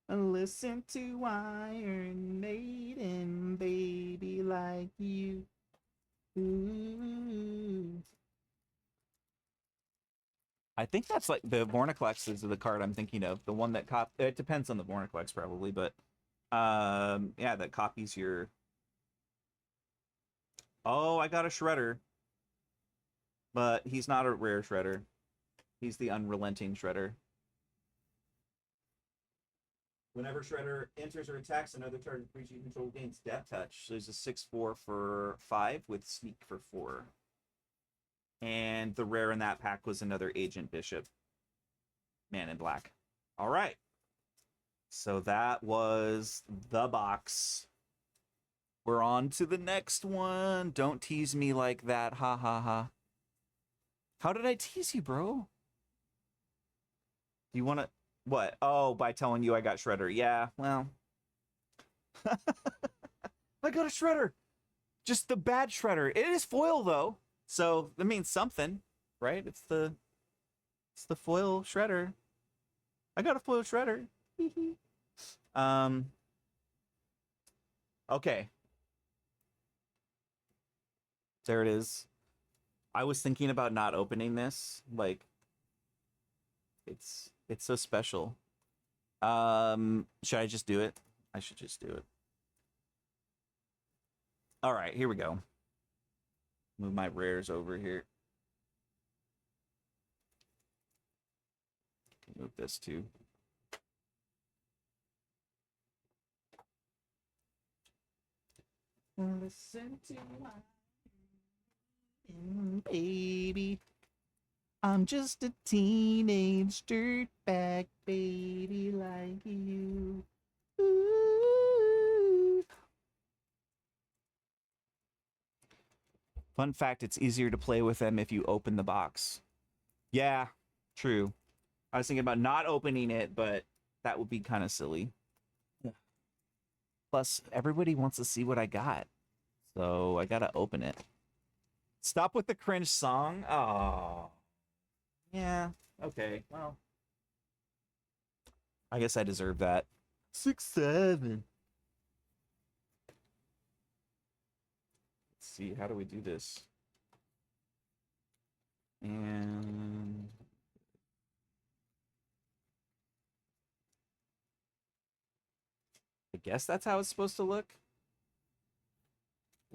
Listen to Iron Maiden, baby, like you. Ooh. I think that's like the Vorniclex is the card I'm thinking of. The one that it depends on the Vorniclex probably, but yeah, that copies your. Oh, I got a Shredder, but he's not a rare Shredder. He's the unrelenting Shredder. Whenever Shredder enters or attacks another target creature you control gains Death Touch. So there's a 6/4 for 5 with Sneak for 4. And the rare in that pack was another Agent Bishop. Man in Black. All right. So that was the box. We're on to the next one. Don't tease me like that. Ha ha ha. How did I tease you, bro? You want to... What? Oh, by telling you I got Shredder. Yeah, well. I got a Shredder. Just the bad Shredder. It is foil, though. So that means something, right? It's the foil Shredder. I got a foil Shredder. Okay. There it is. I was thinking about not opening this. Like, it's so special. Should I just do it? I should just do it. All right, here we go. Move my rares over here. Move this too. Listen to baby. I'm just a teenage dirtbag baby like you. Ooh. Fun fact, it's easier to play with them if you open the box. Yeah, true. I was thinking about not opening it, but that would be kind of silly. Yeah. Plus, everybody wants to see what I got. So I gotta open it. Stop with the cringe song. Oh, yeah. Okay. Well, I guess I deserve that. 6-7. Let's see. How do we do this? And I guess that's how it's supposed to look.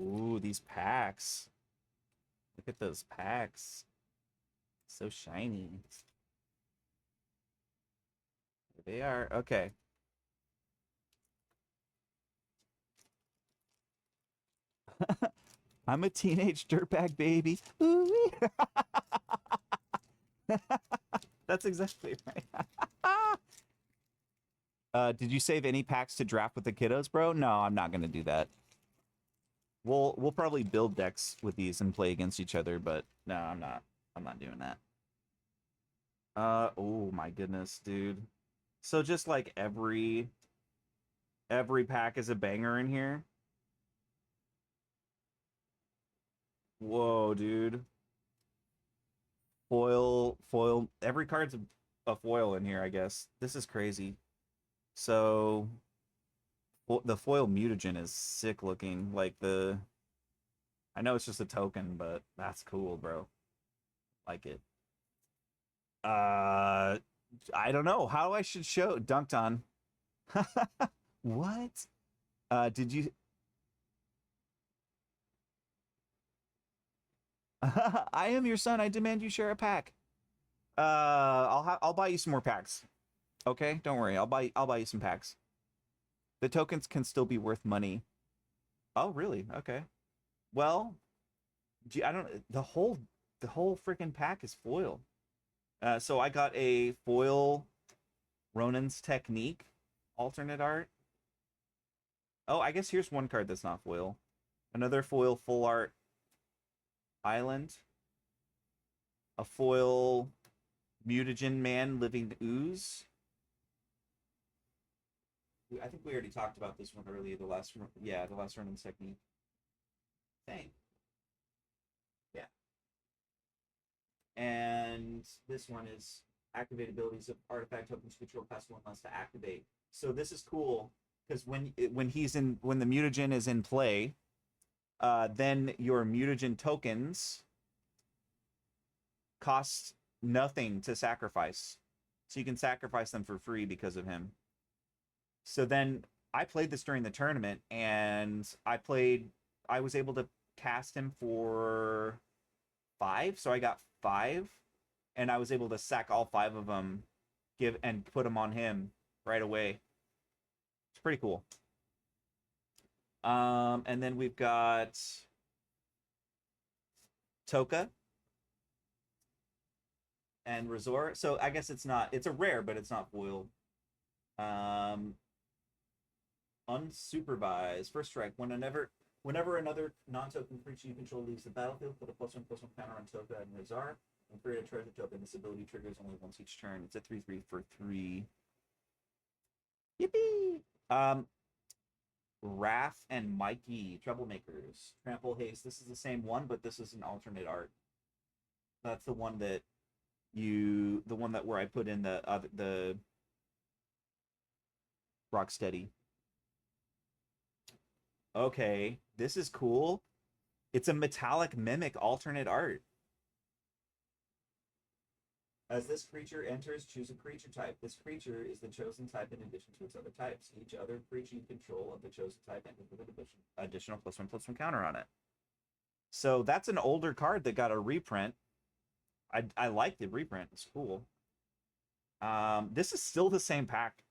Ooh, these packs. Look at those packs. So shiny. There they are. Okay. I'm a teenage dirtbag baby. That's exactly right. Did you save any packs to draft with the kiddos, bro? No, I'm not gonna do that. We'll probably build decks with these and play against each other, but no, I'm not. I'm not doing that. Oh my goodness, dude. So just like every pack is a banger in here. Whoa, dude. Foil. Every card's a foil in here, I guess. This is crazy. So the foil mutagen is sick looking. Like I know it's just a token, but that's cool, bro. Like it. I don't know how I should show dunked on. What? Did you? I am your son. I demand you share a pack. I'll buy you some more packs. Okay, don't worry. I'll buy you some packs. The tokens can still be worth money. Oh, really? Okay. Well, I don't. The whole freaking pack is foil. So I got a foil Ronin's Technique alternate art. Oh, I guess here's one card that's not foil. Another foil full art Island. A foil Mutagen Man Living Ooze. I think we already talked about this one earlier. The last Ronin's Technique. Dang. Yeah. And this one is activate abilities of artifact tokens control past one less to activate. So this is cool because when the mutagen is in play, then your mutagen tokens cost nothing to sacrifice. So you can sacrifice them for free because of him. So then I played this during the tournament and I was able to cast him for 5. So I got 5 and I was able to sack all 5 of them, and put them on him right away. It's pretty cool. And then we've got Toka and Resort. So I guess it's a rare, but it's not foil. Unsupervised. First strike. Whenever another non-token creature you control leaves the battlefield, put a +1/+1 counter on Toka and Razar, and create a treasure token. This ability triggers only once each turn. It's a 3/3 for 3. Yippee! Wrath and Mikey, Troublemakers. Trample Haste. This is the same one, but this is an alternate art. That's the one where I put in the Rocksteady. Okay, this is cool. It's a metallic mimic alternate art. As this creature enters, choose a creature type. This creature is the chosen type in addition to its other types. Each other creature you control of the chosen type enters with an additional +1/+1 counter on it. So that's an older card that got a reprint. I like the reprint. It's cool. This is still the same pack.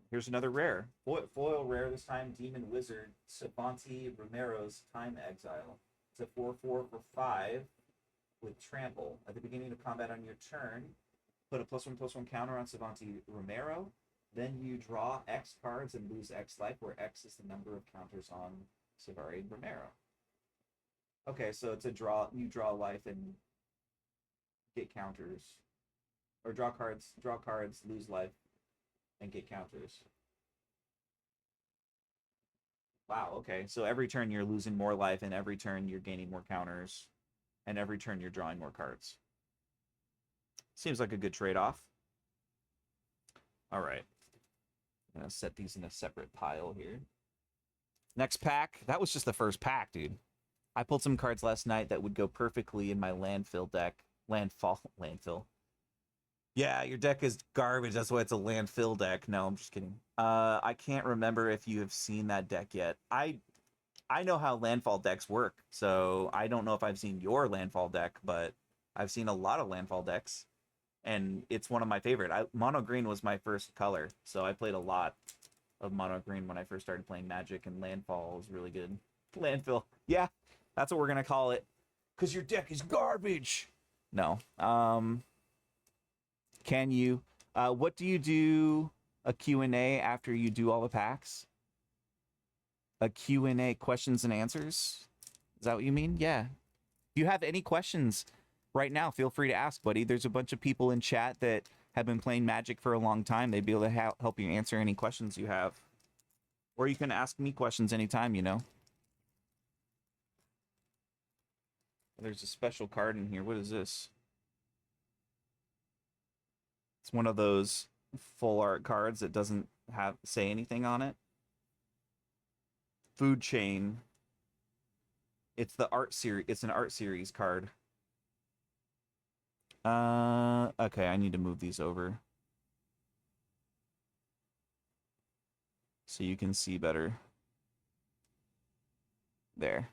Here's another rare. Foil rare this time, Demon Wizard, Savanti Romero's Time Exile. It's a 4/4 for 5 with Trample. At the beginning of combat on your turn, put a +1/+1 counter on Savanti Romero. Then you draw X cards and lose X life, where X is the number of counters on Savari Romero. Okay, so it's you draw life and get counters. Or draw cards, lose life, and get counters. Wow, okay. So every turn you're losing more life, and every turn you're gaining more counters, and every turn you're drawing more cards. Seems like a good trade-off. All right. I'm going to set these in a separate pile here. Next pack. That was just the first pack, dude. I pulled some cards last night that would go perfectly in my landfill deck. Landfill. Yeah, your deck is garbage. That's why it's a landfill deck. No, I'm just kidding. I can't remember if you have seen that deck yet. I know how landfall decks work, so I don't know if I've seen your landfall deck, but I've seen a lot of landfall decks, and it's one of my favorite. Mono green was my first color, so I played a lot of mono green when I first started playing Magic, and landfall was really good. Landfill, yeah, that's what we're gonna call it, cause your deck is garbage. No, can you? What do you do? A Q&A after you do all the packs? A Q&A, questions and answers? Is that what you mean? Yeah. If you have any questions right now, feel free to ask, buddy. There's a bunch of people in chat that have been playing Magic for a long time. They'd be able to help you answer any questions you have. Or you can ask me questions anytime, you know. There's a special card in here. What is this? It's one of those full art cards that doesn't say anything on it. Food chain. It's the art series. It's an art series card. Okay, I need to move these over so you can see better. There.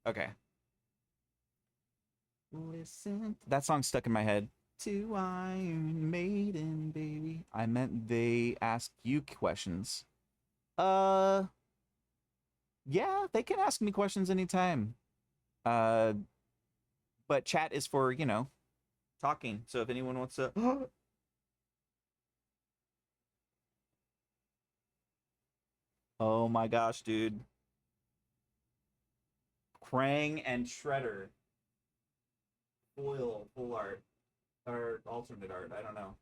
Okay. Listen. That song's stuck in my head. To Iron Maiden, baby. I meant they ask you questions. Yeah, they can ask me questions anytime. Uh, but chat is for, you know, talking. So if anyone wants to Oh my gosh, dude. Krang and Shredder. Full art. Or alternate art, I don't know.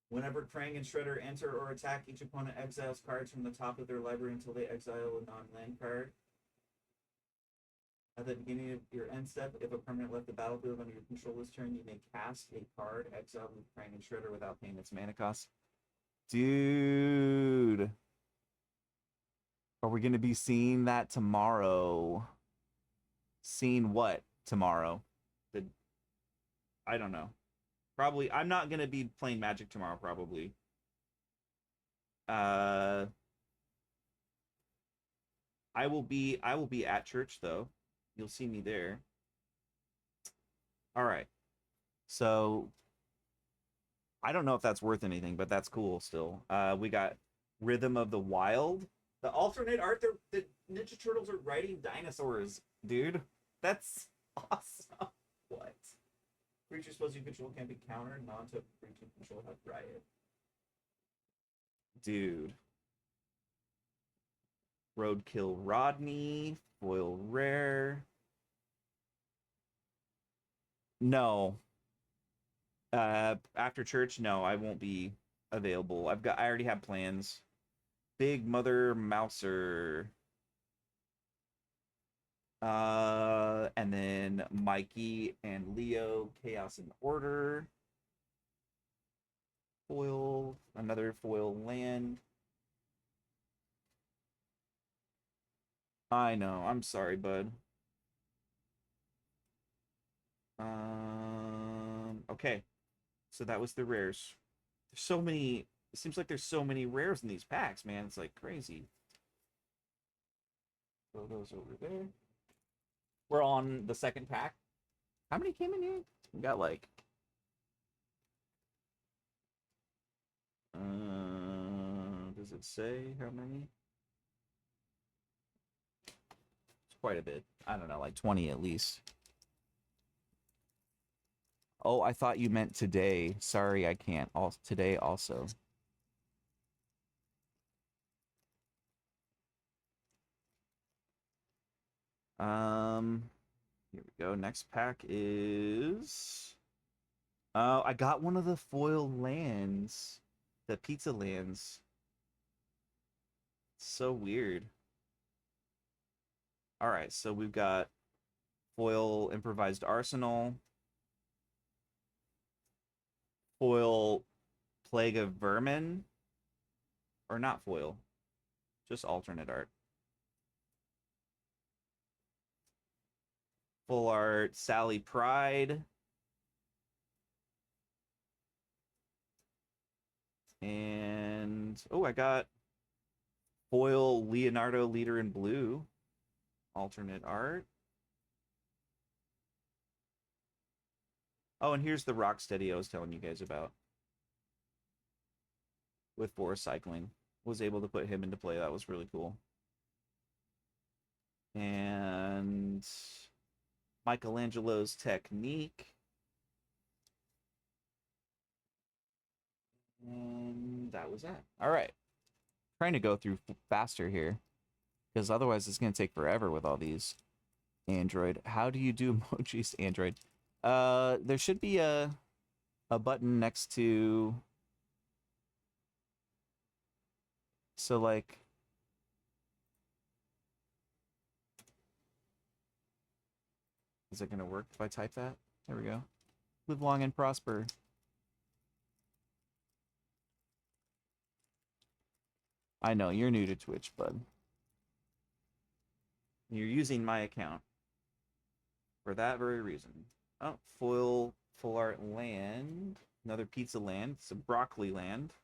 Whenever Krang and Shredder enter or attack, each opponent exiles cards from the top of their library until they exile a non-land card. At the beginning of your end step, if a permanent left the battlefield under your controller's turn, you may cast a card exiled with Krang and Shredder without paying its mana cost. Dude. Are we going to be seeing that tomorrow? Seeing what tomorrow? I don't know. Probably. I'm not going to be playing Magic tomorrow, probably. Uh, I will be at church though. You'll see me there. All right. So I don't know if that's worth anything, but that's cool still. We got Rhythm of the Wild. The alternate art, the Ninja Turtles are riding dinosaurs, dude. That's awesome. What? Creatures supposed you control can be countered, non-to creature control have riot. Dude. Roadkill Rodney, foil rare. No. After church, no, I won't be available. I already have plans. Big Mother Mouser. And then Mikey and Leo, Chaos and Order. Foil, another foil land. I know, I'm sorry, bud. Okay. So that was the rares. There's so many. It seems like there's so many rares in these packs, man. It's like crazy. Throw those over there. We're on the second pack. How many came in here? We got like. Does it say how many? It's quite a bit. I don't know, like 20 at least. Oh, I thought you meant today. Sorry, I can't. Today also. Here we go. Next pack is. Oh, I got one of the foil lands, the pizza lands. So weird. All right, so we've got foil improvised arsenal, foil plague of vermin, or not foil, just alternate art. Full art Sally Pride. And oh, I got foil Leonardo Leader in Blue, alternate art. Oh, and here's the Rocksteady I was telling you guys about with Forest Cycling. Was able to put him into play. That was really cool. And Michelangelo's Technique. And that was that. All right. Trying to go through faster here because otherwise it's going to take forever with all these. Android. How do you do emojis, Android? There should be a button next to, so like, is it gonna work if I type that? There we go. Live long and prosper. I know you're new to Twitch, bud. You're using my account for that very reason. Oh, foil full art land, another pizza land. It's a broccoli land.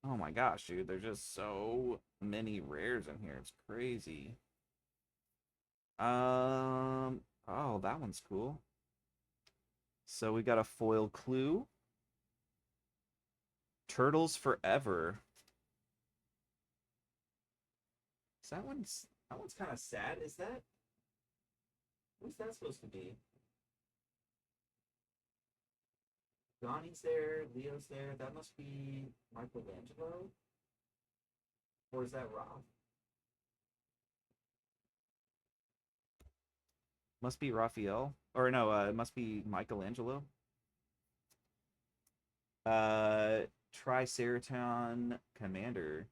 Oh my gosh, dude, there's just so many rares in here. It's crazy. Oh, that one's cool. So we got a foil clue. Turtles Forever. Is that one's kind of sad. Is that, what's that supposed to be? Donnie's there, Leo's there. That must be Michelangelo, or is that Rob? Must be Raphael, or no, it must be Michelangelo. Triceratops Commander,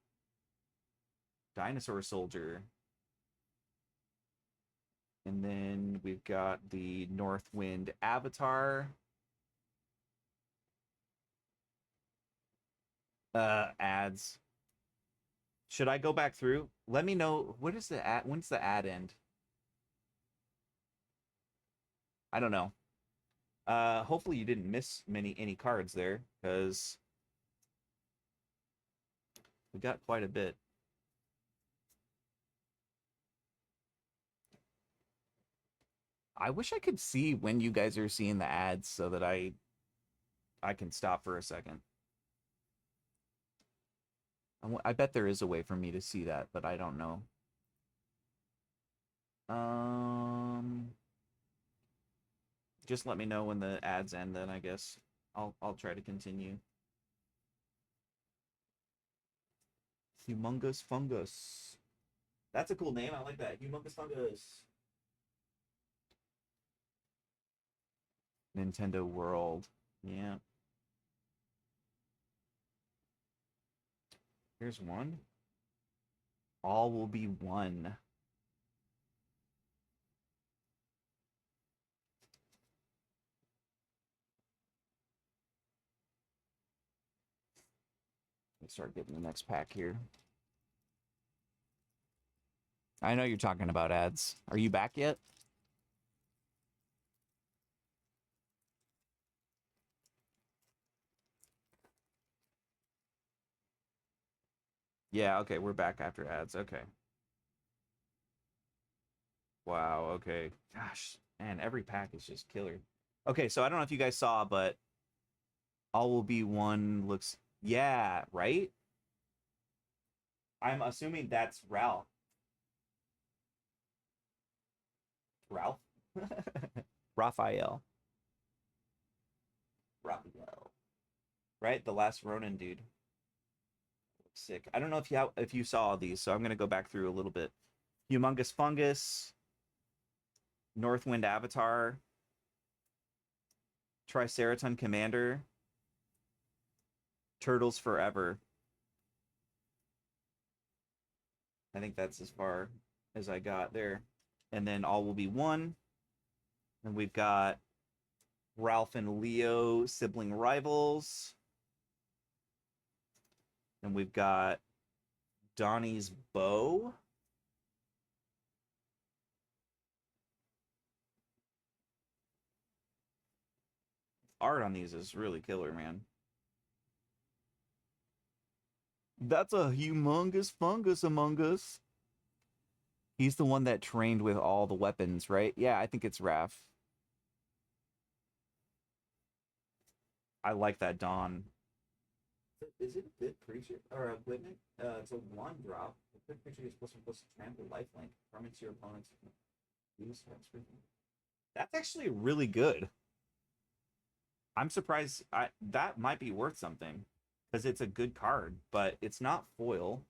Dinosaur Soldier, and then we've got the Northwind Avatar. Ads. Should I go back through? Let me know, what is the ad? When's the ad end? I don't know. Hopefully you didn't miss any cards there, because we got quite a bit. I wish I could see when you guys are seeing the ads so that I can stop for a second. I bet there is a way for me to see that, but I don't know. Just let me know when the ads end, then I guess I'll try to continue. Humongous Fungus. That's a cool name. I like that. Humongous Fungus. Nintendo World. Yeah. Here's one. All will be one. Let's start getting the next pack here. I know you're talking about ads. Are you back yet? Yeah, okay, we're back after ads. Okay. Wow, okay. Gosh, man, every pack is just killer. Okay, so I don't know if you guys saw, but All Will Be One looks, yeah, right? I'm assuming that's Ralph. Ralph? Raphael. Raphael. Right? The last Ronin dude. Sick. I don't know if you saw these, so I'm gonna go back through a little bit. Humongous Fungus, Northwind Avatar, Triceratops Commander, Turtles Forever. I think that's as far as I got there. And then all will be one. And we've got Ralph and Leo, sibling rivals. And we've got Donnie's bow. Art on these is really killer, man. That's a humongous fungus among us. He's the one that trained with all the weapons, right? Yeah, I think it's Raph. I like that Dawn. Is it a bit creature or equipment? It's a 1-drop. A bit creature is supposed to trample lifelink. Permits your opponent's use. That's actually really good. I'm surprised. That might be worth something because it's a good card, but it's not foil.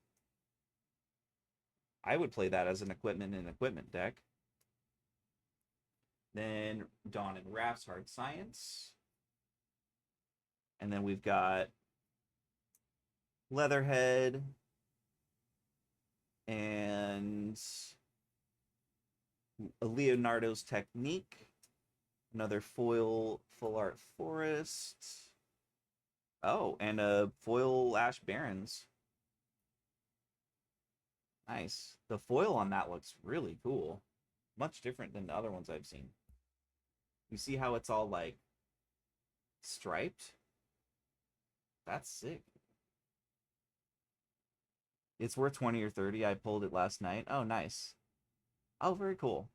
I would play that as an equipment in an equipment deck. Then Dawn and Raph's Hard Science. And then we've got Leatherhead and Leonardo's Technique. Another foil full art forest. Oh, and a foil Ash Barrens. Nice. The foil on that looks really cool. Much different than the other ones I've seen. You see how it's all like striped? That's sick. It's worth 20 or 30. I pulled it last night. Oh, nice. Oh, very cool.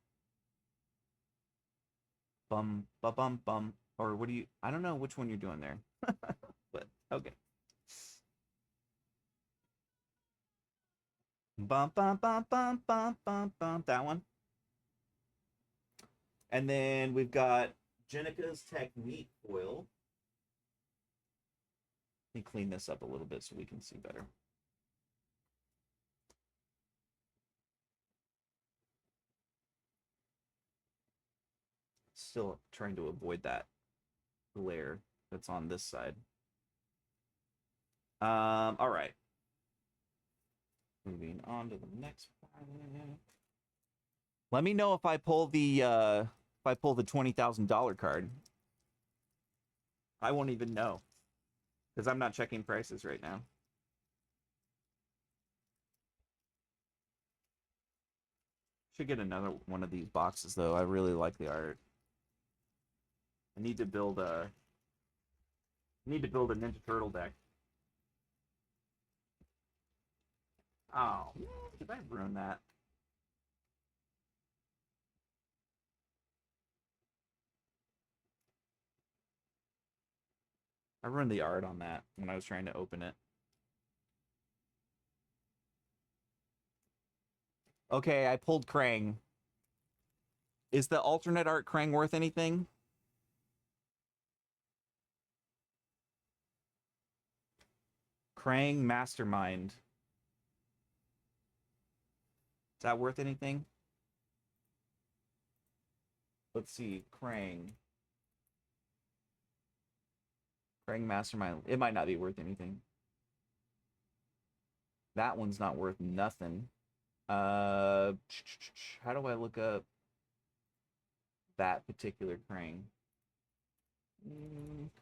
Bum, ba bum, bum. Or what do you... I don't know which one you're doing there. But, okay. Bum, bum, bum, bum, bum, bum, bum. That one. And then we've got Jenica's Technique foil. Let me clean this up a little bit so we can see better. Still trying to avoid that glare that's on this side. All right. Moving on to the next one. Let me know if I pull the $20,000 card. I won't even know because I'm not checking prices right now. Should get another one of these boxes though. I really like the art. I need to build a Ninja Turtle deck. Oh, did I ruin that? I ruined the art on that when I was trying to open it. Okay, I pulled Krang. Is the alternate art Krang worth anything? Krang Mastermind. Is that worth anything? Let's see. Krang Mastermind. It might not be worth anything. That one's not worth nothing. How do I look up that particular Krang?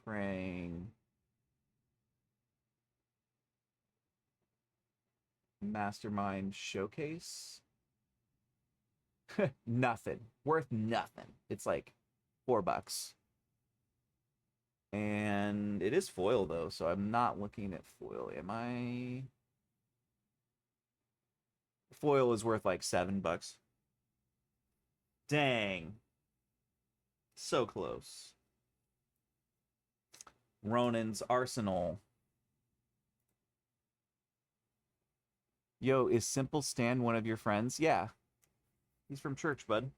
Krang Mastermind Showcase. Nothing. Worth nothing. It's like $4. And it is foil though, so I'm not looking at foil. Am I? Foil is worth like $7. Dang. So close. Ronin's Arsenal. Yo, is Simple Stan one of your friends? Yeah. He's from church, bud.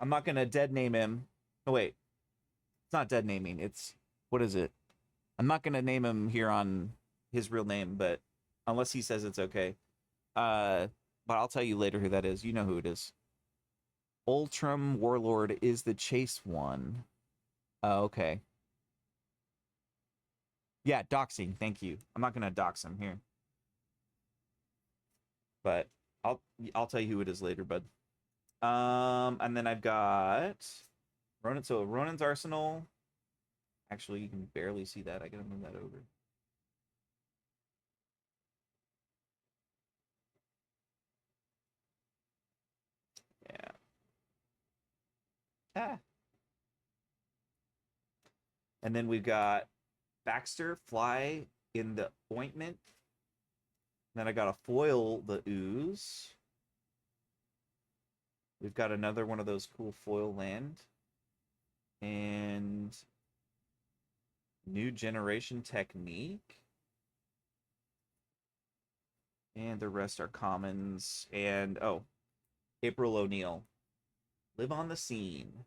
I'm not gonna dead name him. Oh wait. It's not dead naming. It's what is it? I'm not gonna name him here on his real name, but unless he says it's okay. But I'll tell you later who that is. You know who it is. Ultram Warlord is the chase one. Oh, okay. Yeah, doxing. Thank you. I'm not gonna dox him here, but I'll tell you who it is later, bud. And then I've got Ronan. So Ronan's Arsenal. Actually, you can barely see that. I gotta move that over. Yeah. Ah. And then we've got Baxter Fly in the Ointment. Then I got a foil the Ooze. We've got another one of those cool foil land. And New Generation Technique. And the rest are commons. And oh, April O'Neil. Live on the Scene.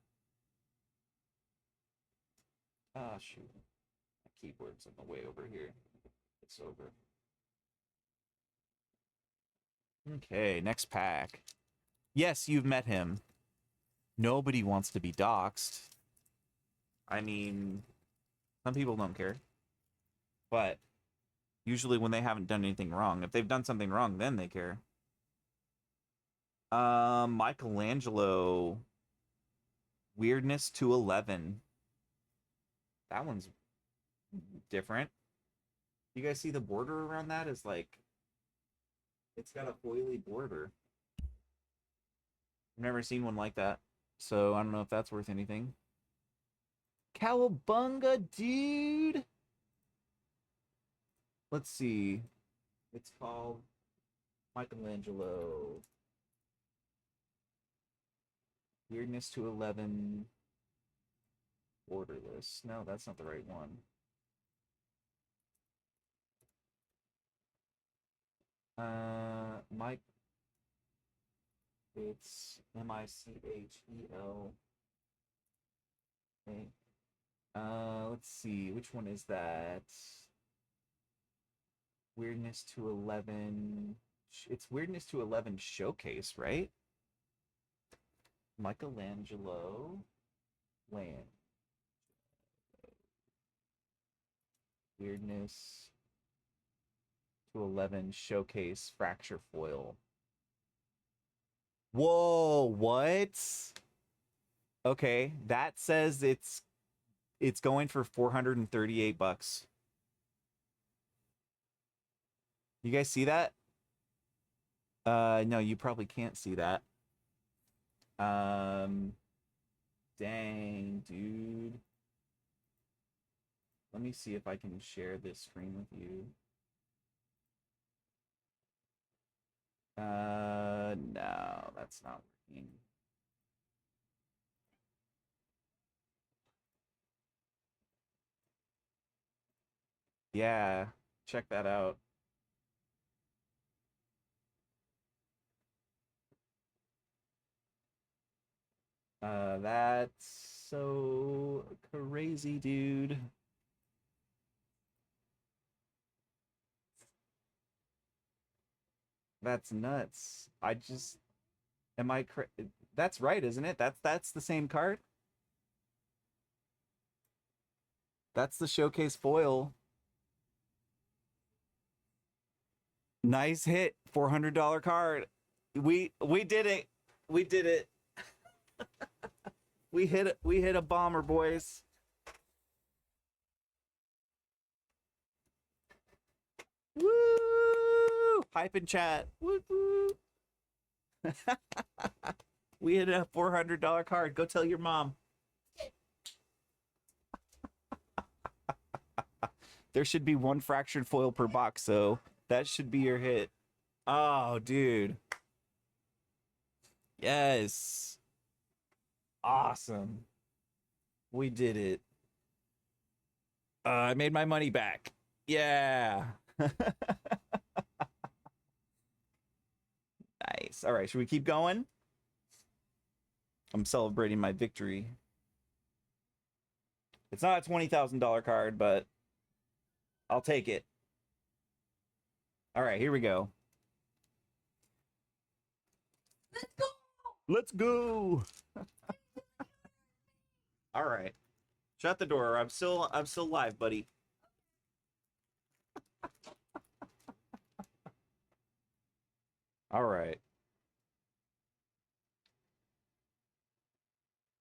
Ah, shoot. My keyboard's in the way over here. It's over. Okay, next pack. Yes, you've met him. Nobody wants to be doxxed. I mean, some people don't care. But usually when they haven't done anything wrong, if they've done something wrong, then they care. Michelangelo. Weirdness to 11. That one's different. You guys see the border around that is like, it's got a foily border. I've never seen one like that, so I don't know if that's worth anything. Cowabunga, dude! Let's see. It's called Michelangelo. Weirdness to 11. Borderless. No, that's not the right one. Mike. It's Michel. Okay. Let's see. Which one is that? Weirdness to 11. It's Weirdness to 11 Showcase, right? Michelangelo Land. Weirdness to 11 Showcase Fracture Foil. Whoa, what? Okay, that says it's going for $438. You guys see that? No, you probably can't see that. Dang, dude. Let me see if I can share this screen with you. No, that's not working. Yeah, check that out. That's so crazy, dude. That's nuts. I just am I that's right, isn't it? That's the same card. That's the showcase foil. Nice hit, $400 card. We did it. We did it. We hit it. We hit a bomber, boys. Woo! Hype in chat. Woo woo. We hit a $400 card. Go tell your mom. There should be one fractured foil per box, so that should be your hit. Oh, dude. Yes. Awesome. We did it. I made my money back. Yeah. Nice. All right, should we keep going? I'm celebrating my victory. It's not a $20,000 card, but I'll take it. All right, here we go. Let's go. Let's go. All right. Shut the door. I'm still live, buddy. All right.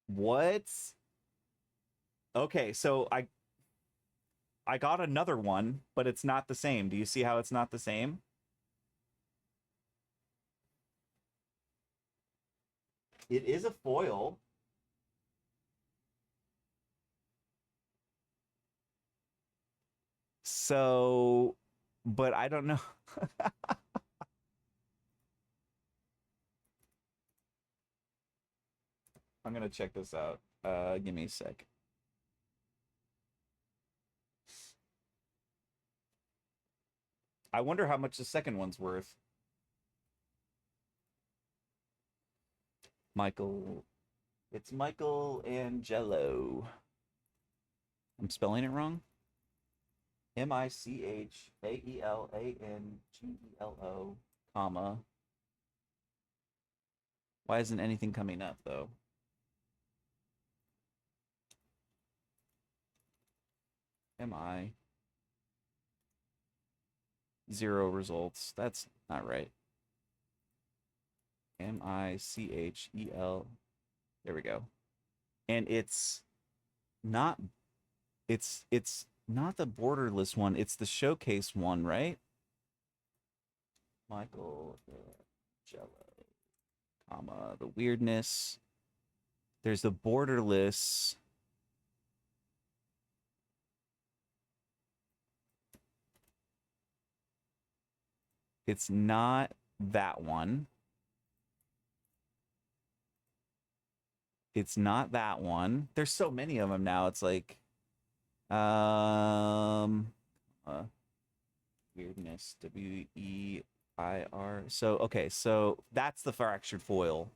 What? Okay, so I got another one, but it's not the same. Do you see how it's not the same? It is a foil. So, but I don't know. I'm gonna check this out. Give me a sec. I wonder how much the second one's worth. Michael. It's Michael Angelo. I'm spelling it wrong. Michaelangelo, comma. Why isn't anything coming up though? MI. Zero results. That's not right. Michel. There we go. And it's not it's not the borderless one, it's the showcase one, right? Michael Jello, comma, the weirdness. There's the borderless. It's not that one. It's not that one. There's so many of them now. It's like weirdness, WEIR. So okay, so that's the fractured foil,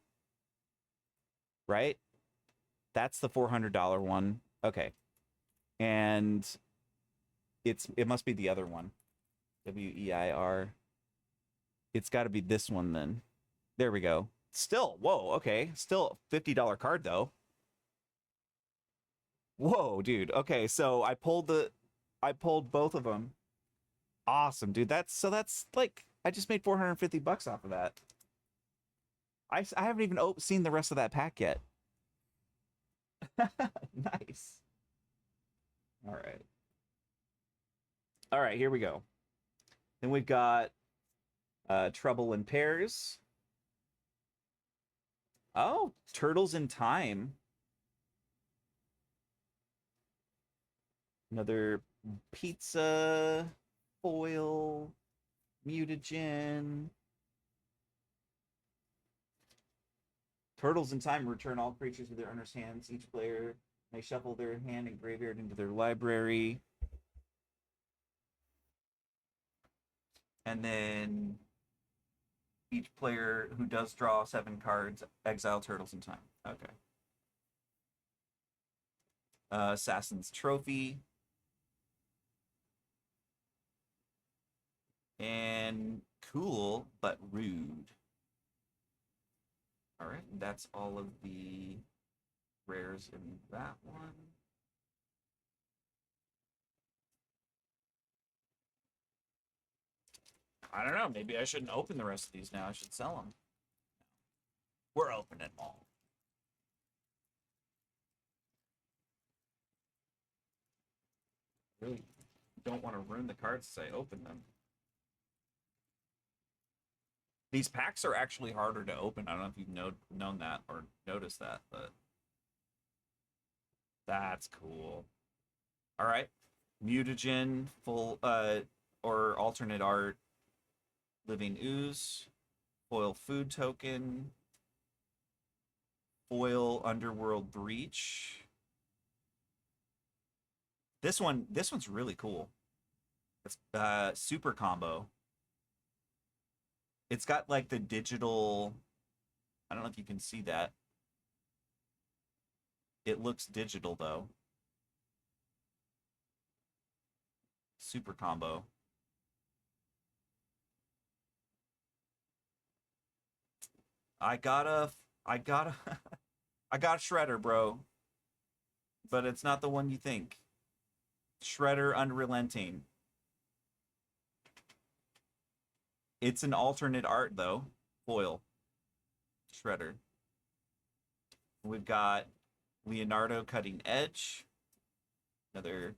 right? That's the $400 one. Okay, and it must be the other one, WEIR. It's got to be this one then. There we go. Still, whoa, okay, still $50 card though. Whoa, dude. Okay, so I pulled both of them. Awesome, dude. That's like I just made 450 bucks off of that. I haven't even seen the rest of that pack yet. Nice. All right. All right, here we go. Then we've got Trouble in Pairs. Oh, Turtles in Time. Another pizza foil, mutagen. Turtles in Time return all creatures with their owner's hands. Each player may shuffle their hand and graveyard into their library. And then each player who does draw 7 cards, exile Turtles in Time. Okay. Assassin's Trophy. And cool, but rude. All right, that's all of the rares in that one. I don't know. Maybe I shouldn't open the rest of these now. I should sell them. We're opening them all. Really don't want to ruin the cards as I open them. These packs are actually harder to open. I don't know if you've known that or noticed that, but that's cool. All right. Mutagen, full or alternate art, Living Ooze, foil food token, foil Underworld Breach. This one's really cool. It's super combo. It's got like the digital, I don't know if you can see that. It looks digital though. Super combo. I got a I got Shredder, bro. But it's not the one you think. Shredder Unrelenting. It's an alternate art though. foil shredder. We've got Leonardo Cutting Edge, another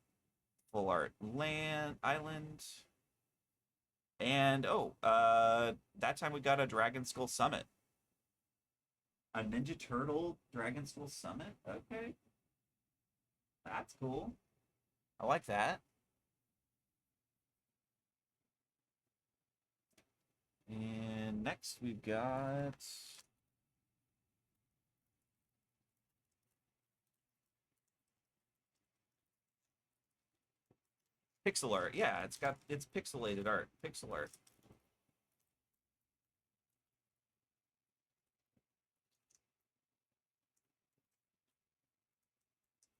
full art land island, and that time we got a Dragon Skull Summit, a Ninja Turtle Dragon Skull Summit. Okay, that's cool. I like that. And next we've got pixel art. Yeah, it's pixelated art. Pixel art.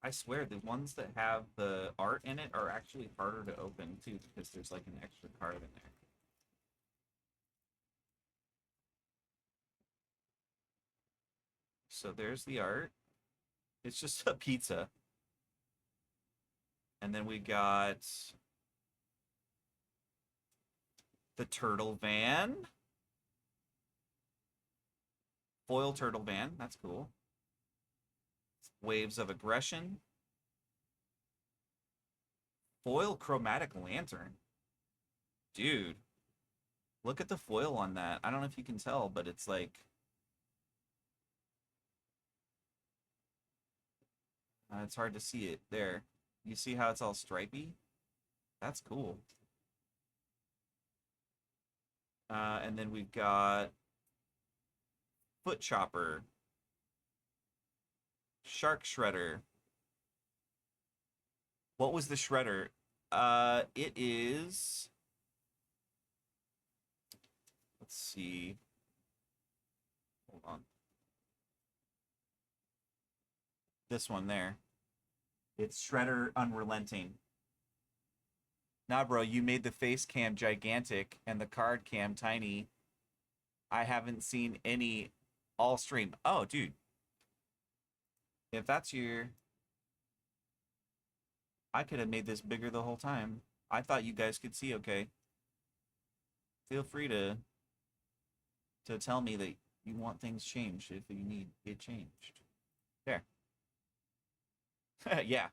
I swear the ones that have the art in it are actually harder to open too because there's like an extra card in there. So there's the art. It's just a pizza. And then we got the turtle van. Foil turtle van. That's cool. Waves of Aggression. Foil chromatic lantern. Dude. Look at the foil on that. I don't know if you can tell, but it's like it's hard to see it there. You see how it's all stripy? That's cool. And then we've got Foot Chopper, Shark Shredder. What was the shredder? It is. Let's see. Hold on. This one there. It's Shredder Unrelenting. Nah, bro, you made the face cam gigantic and the card cam tiny. I haven't seen any all stream. Oh, dude. If that's your... I could have made this bigger the whole time. I thought you guys could see okay. Feel free to tell me that you want things changed if you need it changed. There. Yeah.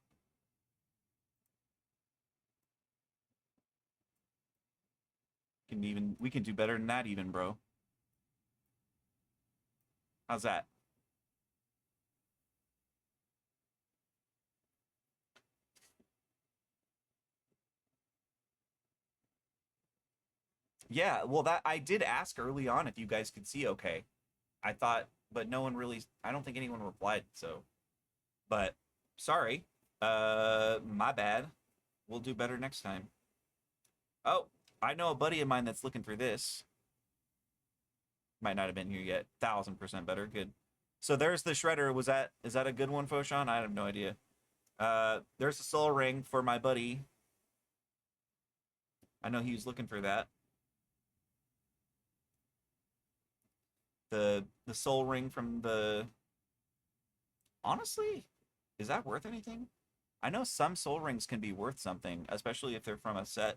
We can do better than that even, bro. How's that? Yeah, well that I did ask early on if you guys could see okay. I thought, but no one really, I don't think anyone replied, so. But sorry. My bad. We'll do better next time. Oh, I know a buddy of mine that's looking for this. Might not have been here yet. 1000% better. Good. So there's the shredder. Is that a good one, Foshan? I have no idea. There's the soul ring for my buddy. I know he was looking for that. The soul ring from the... Honestly, is that worth anything? I know some soul rings can be worth something, especially if they're from a set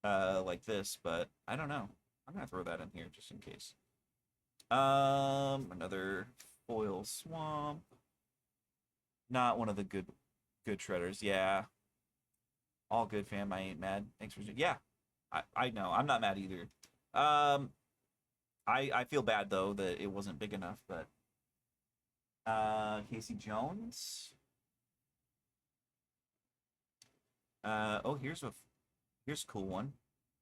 like this, but I don't know. I'm gonna throw that in here just in case. Another foil swamp. Not one of the good shredders. Yeah. All good, fam. I ain't mad. Thanks for... Yeah. I know. I'm not mad either. I feel bad though that it wasn't big enough, but Casey Jones. Oh, here's a cool one.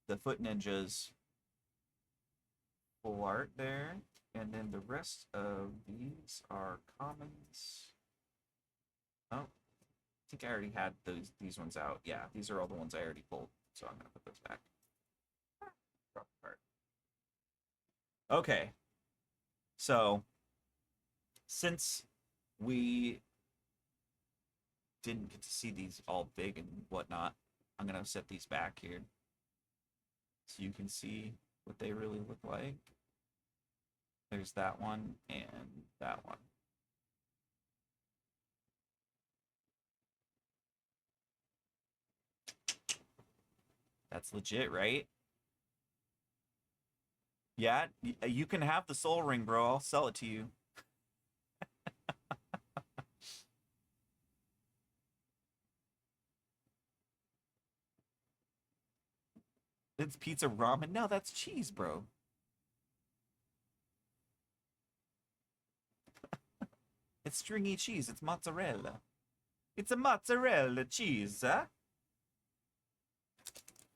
The Foot Ninjas full art there, and then the rest of these are commons. Oh, I think I already had these ones out. Yeah, these are all the ones I already pulled, so I'm gonna put those back. Drop apart. Okay, so since we didn't get to see these all big and whatnot, I'm gonna set these back here so you can see what they really look like. There's that one and that one. That's legit, right? Yeah, you can have the soul ring, bro. I'll sell it to you. It's pizza ramen. No, that's cheese, bro. It's stringy cheese. It's mozzarella. It's a mozzarella cheese, huh?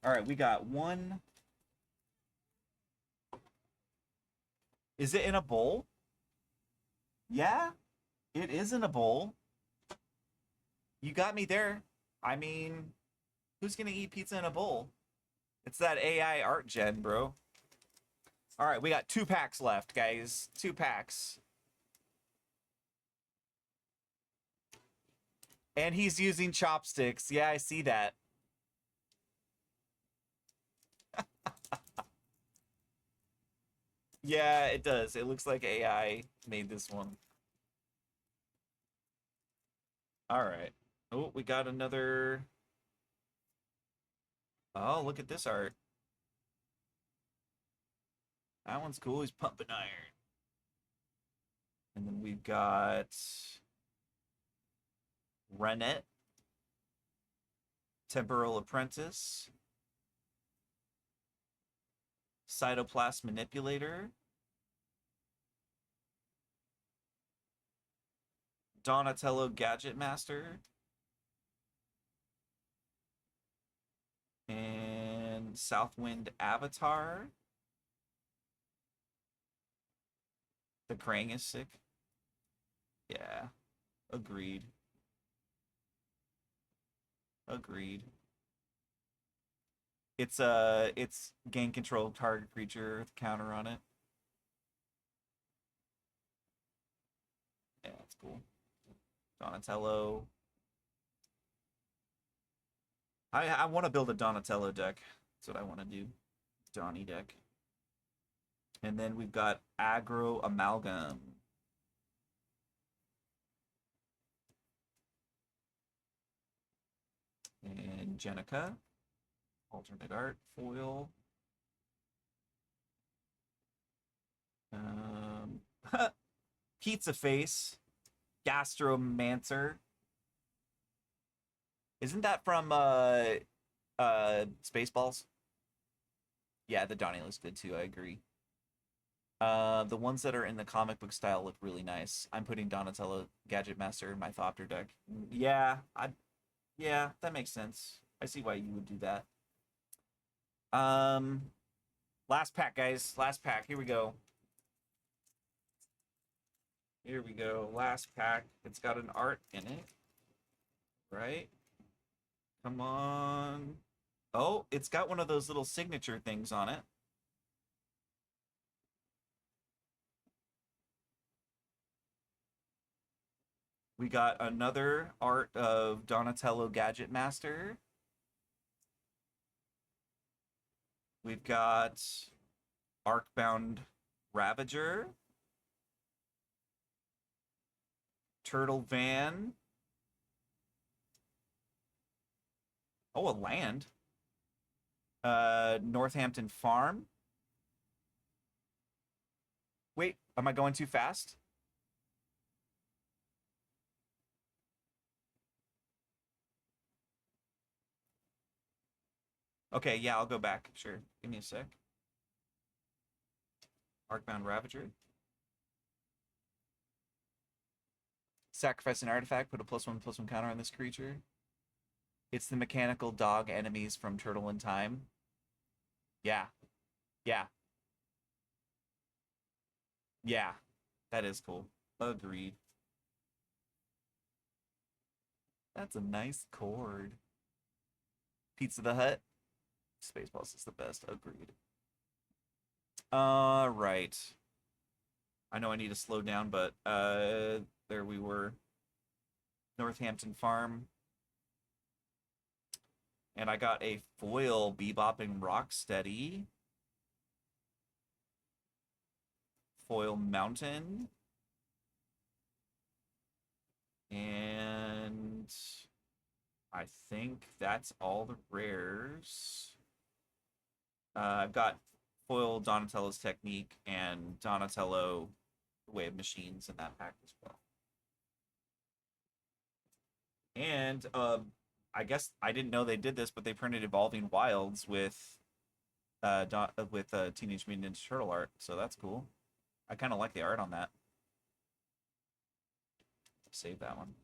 All right, we got one. Is it in a bowl? Yeah, it is in a bowl. You got me there. I mean, who's gonna eat pizza in a bowl? It's that AI art gen, bro. All right, we got 2 packs left, guys. 2 packs. And he's using chopsticks. Yeah, I see that. Yeah, it does. It looks like AI made this one. All right. Oh, we got another. Oh, look at this art. That one's cool. He's pumping iron. And then we've got Rennet, Temporal Apprentice, Cytoplast Manipulator, Donatello Gadget Master, and Southwind Avatar. The Krang is sick. Yeah, agreed. Agreed. It's gain control of target creature with counter on it. Yeah, that's cool. Donatello. I want to build a Donatello deck. That's what I want to do. Donnie deck. And then we've got Aggro Amalgam. And Jenica. Alternate art. Foil. Pizza Face. Gastromancer. Isn't that from Spaceballs? Yeah, the Donnie looks good too, I agree. The ones that are in the comic book style look really nice. I'm putting Donatello Gadget Master in my Thopter deck. Yeah, that makes sense. I see why you would do that. Last pack, guys. Last pack. Here we go. Here we go. Last pack. It's got an art in it. Right? Come on. Oh, it's got one of those little signature things on it. We got another art of Donatello Gadget Master. We've got Arcbound Ravager. Turtle Van. Oh, a land. Northampton Farm. Wait, am I going too fast? Okay, yeah, I'll go back. Sure. Give me a sec. Arcbound Ravager. Sacrifice an artifact, put a +1/+1 counter on this creature. It's the mechanical dog enemies from Turtle in Time. Yeah. Yeah. Yeah. That is cool. Agreed. That's a nice chord. Pizza the Hut. Spaceballs is the best. Agreed. Right. I know I need to slow down, but there we were. Northampton Farm. And I got a foil Bebopping Rocksteady. Foil Mountain. And I think that's all the rares. I've got foil Donatello's Technique and Donatello Way of Machines in that pack as well. And I guess I didn't know they did this, but they printed Evolving Wilds with Teenage Mutant Ninja Turtle art, so that's cool. I kind of like the art on that. Save that one.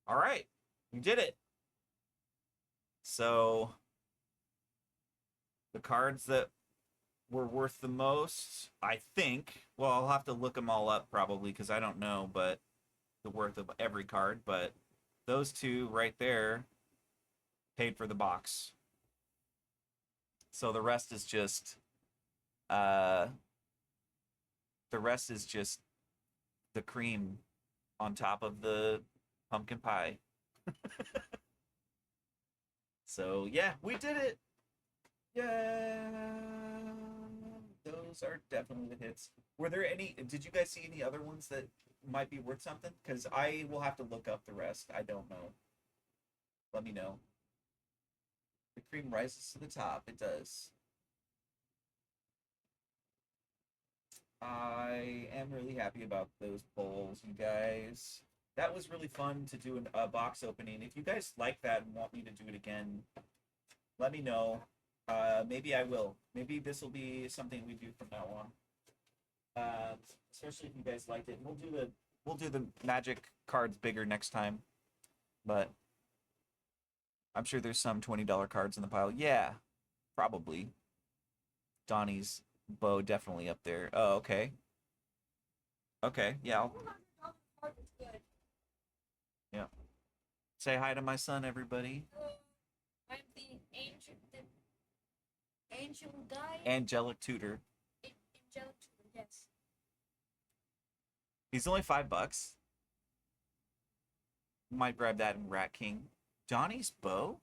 All right, we did it. So the cards that were worth the most, I think. Well, I'll have to look them all up probably because I don't know, but the worth of every card. But those two right there paid for the box. So the rest is just the cream on top of the pumpkin pie. So yeah, we did it. Yeah, those are definitely the hits. Were there any? Did you guys see any other ones that might be worth something? Because I will have to look up the rest. I don't know. Let me know. The cream rises to the top. It does. I am really happy about those polls, you guys. That was really fun to do a box opening. If you guys like that and want me to do it again, let me know. Maybe I will. Maybe this will be something we do from now on. Especially if you guys liked it. We'll do the magic cards bigger next time. But I'm sure there's some $20 cards in the pile. Yeah, probably. Donnie's bow definitely up there. Oh, okay. Okay, yeah. Yeah. Say hi to my son, everybody. I'm the angel guy. Angelic Tutor. Angelic tutor, yes. He's only $5. Might grab that in Rat King. Donnie's bow?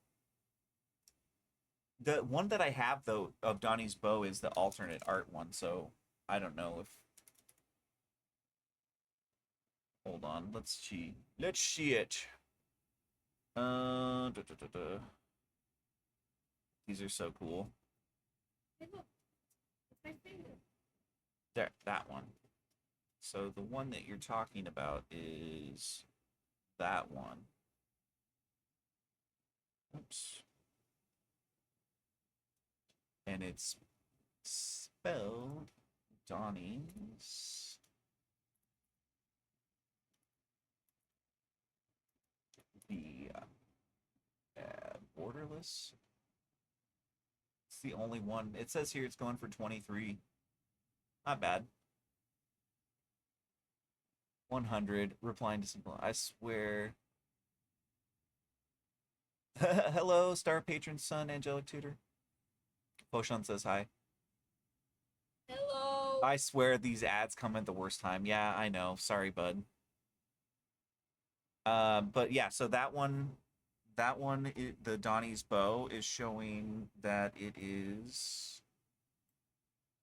The one that I have though of Donnie's bow is the alternate art one, so I don't know if. Hold on, let's see. Let's see it. These are so cool. Hey, look. It's my favorite. There, that one. So the one that you're talking about is that one. Oops. And it's spelled Donnie's the borderless. It's the only one. It says here it's going for 23. Not bad. 100. Replying to simple. I swear. Hello, StarPatron son, Angelic Tutor. Poshon says hi. Hello. I swear these ads come at the worst time. Yeah, I know. Sorry, bud. But yeah, so that one, the Donnie's bow is showing that it is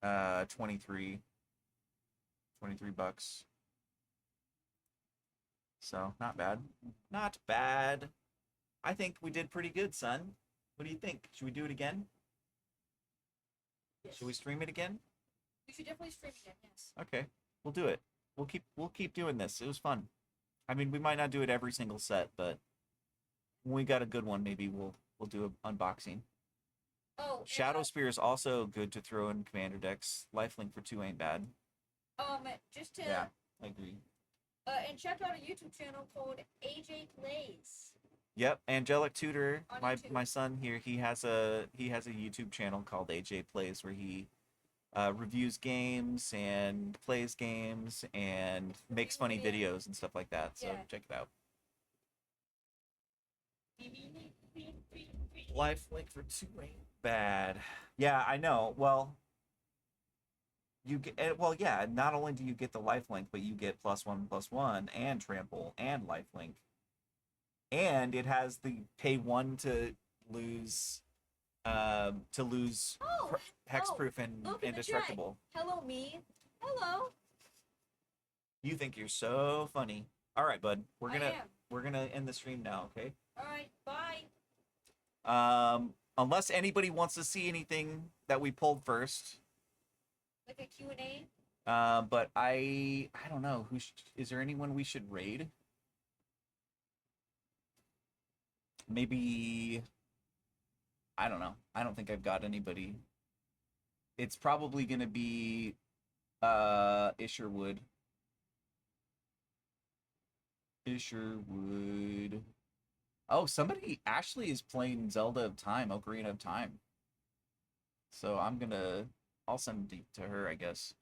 23 bucks. So not bad. Not bad. I think we did pretty good, son. What do you think? Should we do it again? Yes. Should we stream it again? We should definitely stream again, yes. Okay, we'll do it. We'll keep doing this. It was fun. I mean, we might not do it every single set, but when we got a good one, maybe we'll do an unboxing. Oh, Shadow Spear is also good to throw in commander decks. Lifelink for 2 ain't bad. Just to Yeah, I agree. and check out a YouTube channel called AJ Plays. Yep, Angelic Tutor, On my YouTube. son here, he has a YouTube channel called AJ Plays where he reviews games and plays games and makes funny videos and stuff like that. So Yeah. check it out. Lifelink for 2 ain't bad. Yeah, I know. Well, you get yeah. Not only do you get the lifelink, but you get +1/+1 and trample and lifelink, and it has the pay 1 to lose Oh, hexproof and look at the indestructible. Hello, me. Hello. You think you're so funny. All right, bud. We're I am. gonna end the stream now. Okay. All right, bye. Unless anybody wants to see anything that we pulled first, Like a Q&A? But I don't know. Is there anyone we should raid? Maybe, I don't know. I don't think I've got anybody. It's probably gonna be Isherwood. Isherwood. Oh, somebody Ashley is playing Zelda of Time, Ocarina of Time. So I'll send it to her, I guess.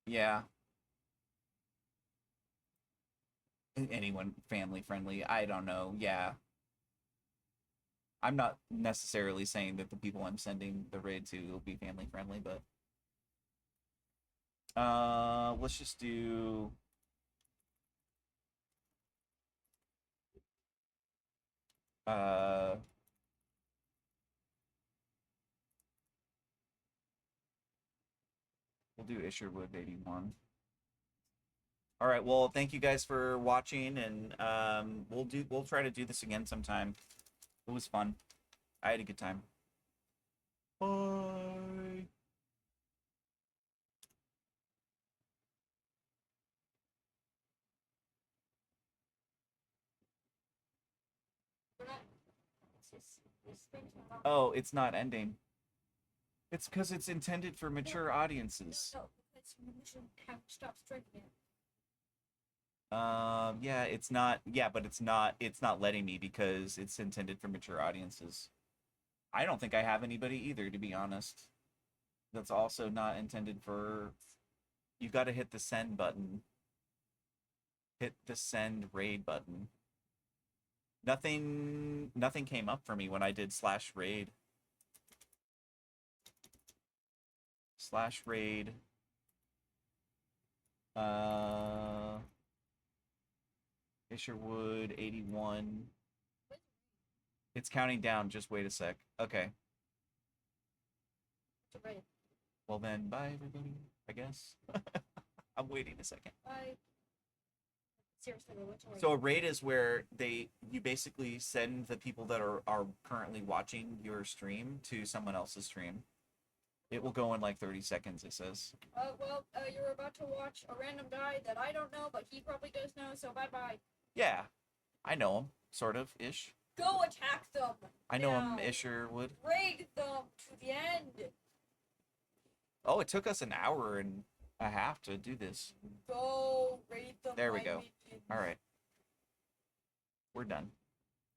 Yeah. Anyone family friendly, I don't know. Yeah. I'm not necessarily saying that the people I'm sending the raid to will be family friendly, but let's just do uh we'll do Isherwood 81. All right, well, thank you guys for watching, and we'll try to do this again sometime. It was fun. I had a good time. Bye. We're not. This thing's not. Oh, it's not ending. It's because it's intended for mature audiences. No, because we should have stopped striking it. Yeah, it's not. Yeah, but it's not. It's not letting me because it's intended for mature audiences. I don't think I have anybody either, to be honest. That's also not intended for. You got to hit the send button. Hit the send raid button. Nothing came up for me when I did /raid. /raid. Isherwood 81. It's counting down. Just wait a sec. Okay. It's a raid. Well then, bye everybody, I guess. I'm waiting a second. Bye. Seriously, what's a raid? So a raid is where you basically send the people that are currently watching your stream to someone else's stream. It will go in like 30 seconds, it says. You're about to watch a random guy that I don't know, but he probably does know, so bye-bye. Yeah. I know him, sort of, ish. Go attack them! I know now. him, Isherwood. Raid them to the end! Oh, it took us an hour and a half to do this. Go raid them. There we go. All right. We're done.